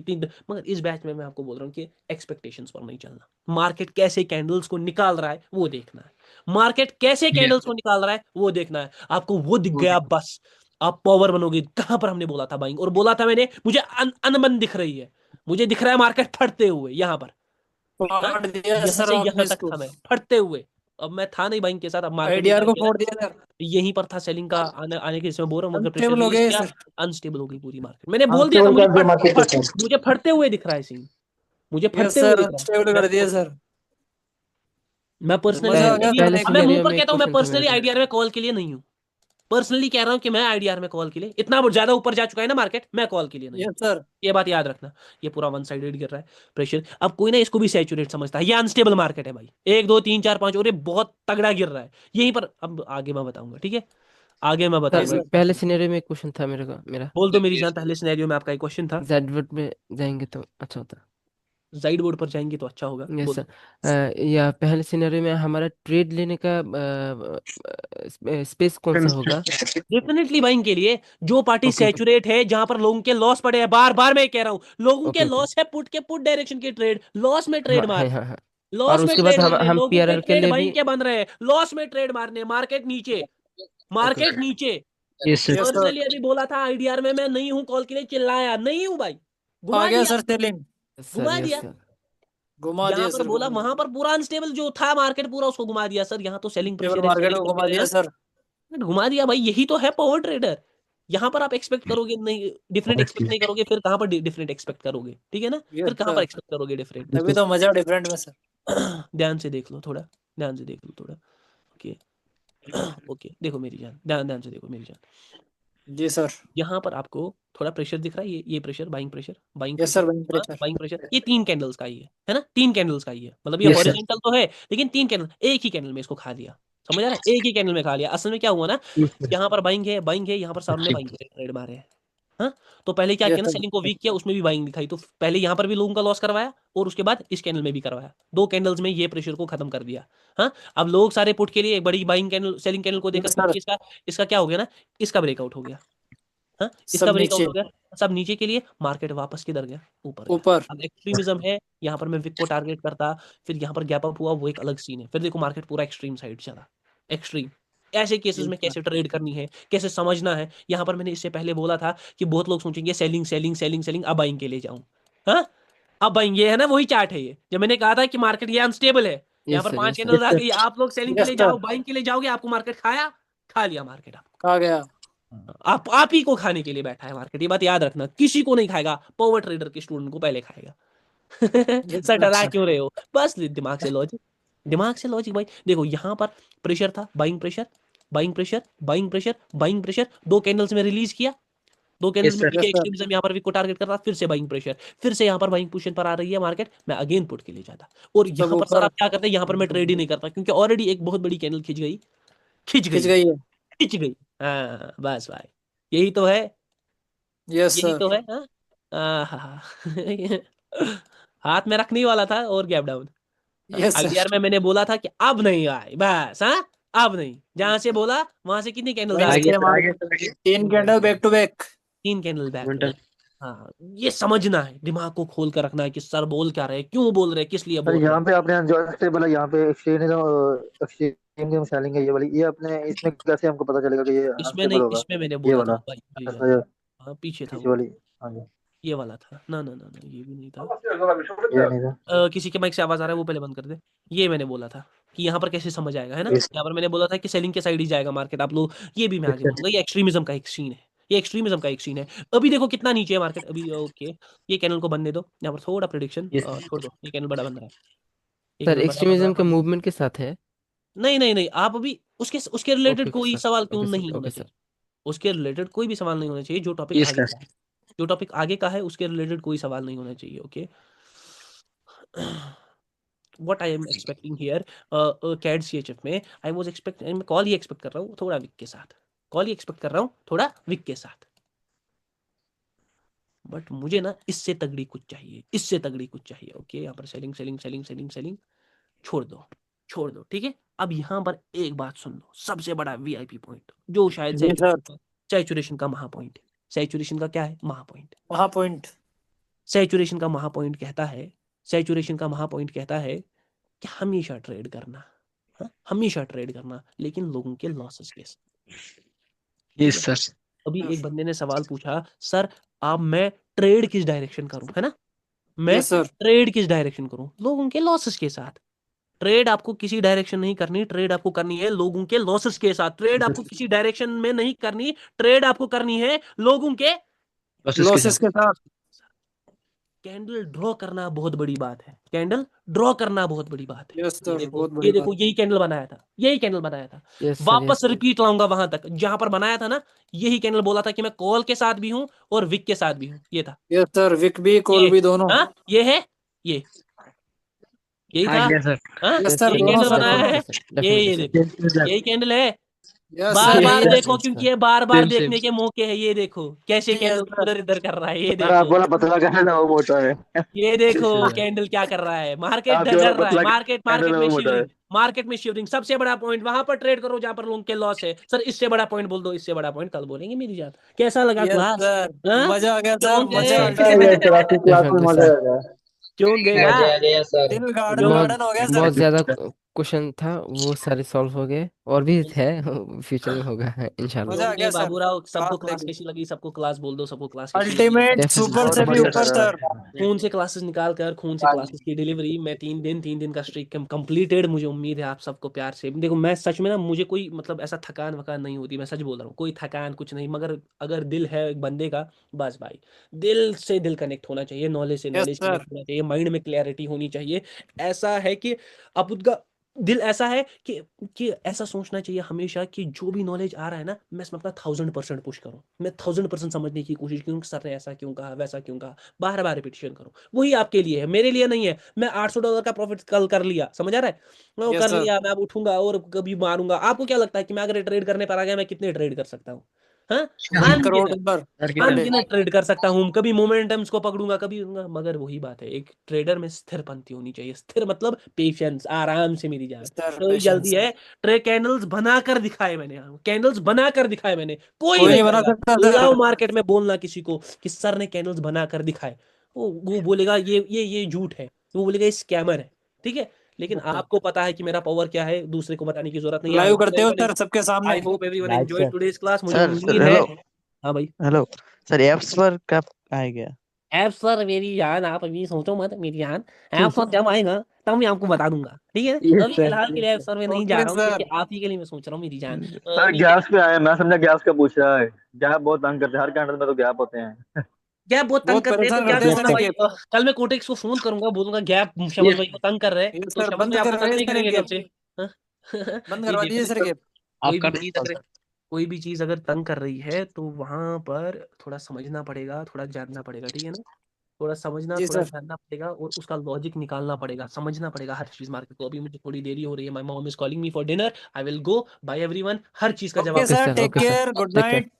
मगर इस बैच में मैं आपको बोल रहा हूँ कि एक्सपेक्टेशंस पर नहीं चलना। मार्केट कैसे कैंडल्स को निकाल रहा है वो देखना है, मार्केट कैसे कैंडल्स को निकाल रहा है वो देखना है। आपको वो दिख गया बस आप पावर बनोगे। कहां पर हमने बोला था बाइंग, और बोला था मैंने मुझे अनबन दिख रही है, मुझे दिख रहा है मार्केट फटते हुए यहाँ पर। हाँ? फोड़ दिया यहाँ सर से आपने यहाँ तक इसको। था मैं फटते हुए। अब मैं था नहीं बाइंग के साथ, अब मार्केट आईडीआर को फोड़ दिया सर। यहीं पर था सेलिंग का आने के, इसमें बोल रहा हूँ मगर प्रेशर अनस्टेबल हो रिलीज गए किया, सर। अनस्टेबल हो गई पूरी मार्केट। मैंने बोल दिया था अनस्टेबल कर दिया मार्केट को सर। मुझे फटते हुए दिख रहा है सीन, मुझे यस फटते हुए सर, दिख रहा अनस्टेबल है। कर दिया सर। मैं पर्सनली मजा आ गया पहले सर। मैं मुंह सिनेरियो पर में एक कहता हूँ, मैं क्वेश्चन था पर्सनली मेरे को। आईडीआर में कॉल के लिए नहीं हूँ। पर्सनली कह रहा हूँ कि मैं आईडीआर में कॉल के लिए, इतना ज्यादा ऊपर जा चुका है ना मार्केट, मैं कॉल के लिए नहीं हूँ। Yes sir. ये बात याद रखना। ये पूरा वन साइडेड गिर रहा है प्रेशर। अब कोई ना इसको भी सैचुरेट समझता है, ये अनस्टेबल मार्केट है भाई, 1 2 3 4 5 और ये बहुत तगड़ा गिर रहा है यहीं पर। अब आगे मैं बताऊंगा, ठीक है, आगे मैं सर बताऊंगा। पहले सिनेरियो में एक क्वेश्चन था मेरा बोल दो मेरी जान, पहले सिनेरियो में आपका एक क्वेश्चन था। जेडवर्ड में जाएंगे तो अच्छा होता। साइड बोर्ड पर जाएंगे तो अच्छा होगा। यस बोल सर। या पहले सिनेरियो में हमारा ट्रेड लेने का स्पेस कौन सा होगा? डेफिनेटली बाइंग के लिए जो पार्टी ओके सैचुरेट है, जहां पर लोगों के लॉस पड़े हैं, बार बार मैं कह रहा हूं लोगों के ओके ओके। लॉस है, पुट डायरेक्शन के ट्रेड लॉस में हाँ ट्रेड है मार, हाँ हाँ। और लॉस में उसके बाद ट्रेड मारने, हम लोगों के पीआरएल के ट्रेड लिए बाइंग भी। के बन रहे हैं, लॉस में ट्रेड मारने, मार्केट नीचे, ओके मार्केट नीचे। Yes sir. Yes sir. Personally अभी बोला था आईडीआर में मैं नहीं हूं कॉल के लिए, चिल्लाया नहीं हूं भाई, आ घुमा गया दिया, सर सेलिंग। सर घुमा यस दिया। सर। घुमा जहां दिया पर सर। बोला वहां पर पूरा अनस्टेबल जो था मार्केट, पूरा उसको घुमा दिया सर। यहाँ तो सेलिंग टेबल प्रेशर है, मार्केट सेलिंग को घुमा प्रेशर है दिया ना, सर। घुमा दिया भाई। यही तो है पावर ट्रेडर। यहाँ पर आप एक्सपेक्ट करोगे नहीं, डिफरेंट एक्सपेक्ट नहीं करोगे, फिर कहाँ पर डिफरेंट एक्सपेक्ट करोगे, ठीक है ना? यस फिर कहाँ पर सर। एक्सपेक्ट करोगे डिफरेंट? तभी तो मजा डिफरेंट में सर। ध्यान से देख लो थोड़ा, ध्यान से देख लो थोड़ा। ओके ओके, देखो मेरी जान, ध्यान ध्यान से देखो मेरी जान। जी सर। यहाँ पर आपको थोड़ा प्रेशर दिख रहा है, ये pressure, buying pressure, buying yes pressure, sir, buying हाँ प्रेशर। बाइंग प्रेशर, ये 3 कैंडल्स का ही है ना, 3 कैंडल्स का ही है, मतलब ये Yes, sir. हॉरिजॉन्टल तो है लेकिन 3 कैंडल, एक ही कैंडल में इसको खा लिया, समझ आ रहा है? एक ही कैंडल में खा लिया। असल में क्या हुआ ना, यहाँ पर बाइंग है, बाइंग है, यहाँ पर सामने बाइंग है, ट्रेड मारे हैं। हाँ, तो पहले क्या Yes, किया ना, sir. सेलिंग को वीक किया, उसमें भी बाइंग दिखाई, तो पहले यहाँ पर भी लोगों का लॉस करवाया और उसके बाद इस कैंडल में भी करवाया, 2 कैंडल्स में ये प्रेशर को खत्म कर दिया। हाँ, अब लोग सारे पुट के लिए एक बड़ी बाइंग कैंडल, सेलिंग कैंडल को देखकर, Yes, sir. क्योंकि इसका क्या हो गया ना, इसका ब्रेकआउट हो गया। हाँ, इसका सब ब्रेकआउट नीचे हो गया, सब नीचे के लिए, मार्केट वापस किधर गया, ऊपर गया। ऊपर। अब एक्सट्रीमिज्म है, यहाँ पर मैं विक को टारगेट करता, फिर यहाँ पर गैप अप हुआ, वो एक अलग सीन है। फिर देखो मार्केट पूरा एक्सट्रीम साइड चला, एक्सट्रीम। ऐसे केसेस Yes, में sir. कैसे ट्रेड करनी है, कैसे समझना है, यहाँ पर मैंने इससे पहले बोला था कि बहुत लोग सोचेंगे सेलिंग सेलिंग सेलिंग सेलिंग, अब बाइंग के लिए जाऊं। हाँ, अब बाइंग ये है ना, वही चार्ट है ये, जब मैंने कहा था कि मार्केट ये अनस्टेबल है, यहाँ यस पर सर 5 यस कैंडल सर। आ गई, आप लोग सेलिंग के Yes, लिए sir. जाओ, बाइंग के लिए जाओगे, आपको मार्केट खा लिया मार्केट आपको। कहा गया। आप ही को खाने के लिए बैठा है मार्केट, ये बात याद रखना, किसी को नहीं खाएगा, पावर ट्रेडर के स्टूडेंट को पहले खाएगा। Yes, सर डरा sir. क्यों रहे हो? बस दिमाग से लॉजिक, दिमाग से लॉजिक भाई। देखो यहाँ पर प्रेशर था, buying pressure, buying pressure, buying pressure, buying pressure, 2 candles में रिलीज किया, 2 कैंडल्स Yes, में sir. पीके Yes, sir. एक्सट्रीमिज्म, यहाँ पर भी को टारगेट कर रहा, फिर से बाइंग प्रेशर, फिर से यहाँ पर बाइंग पोजीशन पर आ रही है मार्केट, मैं अगेन पुट के लिए जाता। और सब यहाँ पर सर ऊपर आप क्या करते हैं, यहाँ पर मैं ट्रेड ही नहीं करता, क्योंकि ऑलरेडी एक बहुत बड़ी कैंडल खिंच गई, खिंच खिंच गई, गई है। खिंच गई। हाँ बस भाई, यही तो है, यस यही सर। तो है। हाँ, आहा। हाथ में रखने वाला था और gap down. Yes IDR sir. में मैंने बोला था कि अब नहीं आए, बस। हाँ, अब नहीं, जहां से बोला वहां से कितनी कैंडल्स आ वहीं गई? से मार 3 candle back to back. 3 candle back. Bundle. हाँ, ये समझना है, दिमाग को खोल कर रखना है कि सर बोल क्या रहे, क्यों बोल रहे, किस लिए सर बोल रहे। यहाँ पे आपने जो स्टेबल है, यहाँ पे एक्सचेंज सेलिंग है, ये वाली, ये अपने इसमें कैसे हमको पता चलेगा कि ये इसमें अनस्टेबल नहीं, होगा? इसमें मैंने ये बोला था वाला भाई, ऐसा ये हाँ पीछे था पीछे वो, वाली। हाँ जी। ये वाला था ना ना ना ना, ये भी नहीं था। ये नहीं था। किसी के माइक से आवाज आ रहा है, वो पहले बंद कर दे। ये मैंने बोला था कि यहाँ पर कैसे समझ आएगा, है ना। यहाँ पर मैंने बोला था कि सेलिंग के साइड ही जाएगा मार्केट, आप लोग। ये भी मैं आगे बोलूंगा, ये एक्सट्रीमिज्म का एक सीन है, ये एक्सट्रीमिज्म का एक सीन है। अभी देखो कितना नीचे है मार्केट अभी। ओके, ये कैनल को बनने दो, यहाँ पर थोड़ा प्रिडिक्शन छोड़ दो। ये कैनल बड़ा बन रहा है, ये सर कैनल बड़ा बन रहा एक्सट्रीमिज्म के है। मूवमेंट के साथ है। नहीं नहीं नहीं, आप अभी उसके रिलेटेड ओके कोई सर, सवाल क्यों ओके नहीं सर, होना ओके चाहिए। सर। उसके रिलेटेड कोई भी सवाल नहीं होना चाहिए। जो टॉपिक यस आगे सर। का है, जो टॉपिक आगे का है उसके रिलेटेड कोई सवाल नहीं होना चाहिए। Okay. what I am expecting here, CAD CHF में I was expecting, मैं कॉल ही एक्सपेक्ट कर रहा हूँ थोड़ा विक के साथ, कॉल ही एक्सपेक्ट कर रहा हूँ थोड़ा विक के साथ। बट मुझे ना इससे तगड़ी कुछ चाहिए, इससे तगड़ी कुछ चाहिए। ओके, यहाँ पर selling selling selling selling selling छोड़ दो, छोड़ दो, ठीक है। अब यहाँ पर एक बात सुन लो, सबसे बड़ा VIP पॉइंट जो शायद जी सर। सैचुरेशन का महापॉइंट है। सैचुरेशन का क्या है? महापॉइंट। वहाँ पॉइंट। सैचुरेशन का महापॉइंट कहता है, सैचुरेशन का महापॉइंट कहता है कि हमेशा ट्रेड करना, हाँ? हमेशा ट्रेड करना, लेकिन लोगों के लॉसेस के साथ। Yes sir. अभी एक बंदे ने सवाल पूछा, सर अब मैं ट्रेड किस डायरेक्शन करूं, है ना, मैं यस सर। ट्रेड किस डायरेक्शन करूं? लोगों के लॉसेस के साथ। ट्रेड आपको किसी डायरेक्शन नहीं करनी, ट्रेड आपको करनी है लोगों के लॉसेस के साथ। ट्रेड आपको किसी डायरेक्शन में नहीं करनी, ट्रेड आपको करनी है लोगों के लॉसेस के साथ। कैंडल ड्रॉ करना बहुत बड़ी बात है, कैंडल ड्रॉ करना बहुत बड़ी बात है। यस ये सर, देखो, बहुत ये बड़ी देखो, बात। यही कैंडल बनाया था, यही कैंडल बनाया था। यस सर, वापस यस। रिपीट लाऊंगा वहां तक जहां पर बनाया था ना। यही कैंडल बोला था कि मैं कॉल के साथ भी हूं और विक के साथ भी हूं। ये था, यस सर, विक भी कॉल ये भी दोनों। हाँ, ये है, ये यही आ था, गया सर। हाँ, यस यस सर, सर, यही दोनों कैंडल यस सर, सर, बनाया दोनों। है। डेफिनेटली सर, ये डेफिनेटली देखो, सर। सर। यही कैंडल है। यस बार सर, बार यही है देखो, सर। क्योंकि ये बार बार सेम सेम। देखने के मौके है। ये देखो कैसे यस कैंडल सर। उधर इधर कर रहा है, ये सर आप देखो, बोला पतला कैंडल है वो मोटा है। ये देखो यस सर। कैंडल क्या कर रहा है। मार्केट आपके वाला डर रहा है, पतला मार्केट कैंडल मार्केट है में वो मोटा है। शिवरिंग, मार्केट में शिवरिंग। सबसे बड़ा पॉइंट वहां पर ट्रेड करो जहां पर लोगों के लॉस है। सर इससे बड़ा पॉइंट बोल दो, इससे बड़ा पॉइंट कल बोलेंगे मेरी जान। कैसा लगा यस क्लास? सर, हाँ? मजा आ गया क्यों सर, मजा आ गए? सर, गया। सर आपकी क्लास में डेफिनेटली मजा सर। आ गया। क्यों गएगा? दिल गार्डन क्यों? बहुत गार्डन हो गया सर। बहुत ज्यादा क्वेश्चन था, वो सारे सॉल्व हो गए, और भी है, फ्यूचर में होगा इंशाल्लाह। मजा आ क्यों गया गए सर। बाबूराव? सबको क्लास क्लास लेके कैसी लगी? सबको क्लास बोल दो, सबको क्लास कैसी लगी? अल्टीमेट, डेफिनेटली सुपर सर, से भी बढ़िया ऊपर सर। सर। खून से क्लासेस निकाल कर, खून से क्लासेस की डिलीवरी। मैं 3 दिन का स्ट्रीक कंप्लीटेड। मुझे उम्मीद है आप सबको प्यार से। देखो मैं सच में ना, मुझे कोई मतलब ऐसा थकान वकान नहीं होती, मैं सच बोल रहा हूँ, कोई थकान कुछ नहीं। मगर अगर दिल है एक बंदे का, बस भाई, दिल से दिल कनेक्ट होना चाहिए, नॉलेज से यस नॉलेज सर। कनेक्ट होना चाहिए, माइंड में क्लैरिटी होनी चाहिए। ऐसा है कि अब उसका दिल ऐसा है कि ऐसा सोचना चाहिए हमेशा कि जो भी नॉलेज आ रहा है ना, मैं इसमें अपना 1000% पुश करूँ, मैं 1000% समझने की कोशिश करूँ कि सर ने ऐसा क्यों कहा, वैसा क्यों कहा, बार बार रिपीटिशन करूँ। वही आपके लिए है, मेरे लिए नहीं है। मैं $800 का प्रॉफिट कल कर लिया, समझ आ रहा है, मैं वो यस कर सर। लिया, मैं अब उठूंगा और कभी मारूंगा। आपको क्या लगता है कि मैं अगर ट्रेड करने पर आ गया, मैं कितने ट्रेड कर सकता हूँ? हाँ, 1 करोड़ डॉलर पर डे। अनगिनत ट्रेड कर सकता हूँ। कभी मोमेंटम्स को पकड़ूंगा, कभी मगर वही बात है, एक ट्रेडर में स्थिरपंथी होनी चाहिए। स्थिर मतलब पेशेंस, आराम से मेरी जान। सर कोई जल्दी पेशेंस। है? ट्रे कैंडल्स बनाकर दिखाए मैंने, कैंडल्स बनाकर दिखाए मैंने, कोई कोई नहीं नहीं बना करेगा। सकता लाओ सर। मार्केट में बोलना किसी को कि सर ने कैंडल्स बनाकर दिखाए, वो बोलेगा ये झूठ है, वो बोलेगा ये स्कैमर है, ठीक है। लेकिन आपको पता है कि मेरा पावर क्या है, दूसरे को बताने की जरूरत नहीं है। लाइव करते हो सर सबके सामने। I hope everyone like enjoyed sir. Today's class. मुझे सर उम्मीद है। हेलो, हाँ भाई। हेलो सर, एप्स पर कब आएगा? ऐप सर मेरी जान, आप अभी सोचो मत मेरी जान। ऐप सर जब आएगा तब मैं आपको बता दूंगा, ठीक है। यस अभी सर। फिलहाल के लिए ऐप सर में नहीं जा ओके रहा हूँ, क्योंकि सर। आप ही के लिए मैं सोच रहा हूँ मेरी जान। सर अभी गैस पे आए, मैं समझा गैस का पूछ रहा है। गैप बहुत तंग करते हैं, हर कैंडल में तो गैप होते हैं। गैप बहुत तंग बहुत करते हैं तो परेशान क्या करते हैं करूँ सर ना ने भाई, के। कल मैं कोटेक्स को फोन करूंगा, बोलूंगा गैप शमन भाई को तंग कर रहे हैं, ये तो सर शमन बंद भाई आपको करवाइए तंग नहीं सर करेंगे इनके। कल से। हाँ? बंद ये करवा देखो, दीजिए सर के। कोई आपका भी चीज अगर कोई भी चीज अगर तंग कर रही है तो वहां पर थोड़ा समझना पड़ेगा, थोड़ा जानना पड़ेगा, ठीक है ना। थोड़ा समझना, जी थोड़ा सर। जानना पड़ेगा और उसका लॉजिक निकालना पड़ेगा, समझना पड़ेगा हर चीज मार्केट को। अभी मुझे थोड़ी देरी हो रही है, my mom is calling me for dinner, I will go. Bye everyone, हर चीज का ओके जवाब okay sir, sir, take okay sir, care, good take care. Night.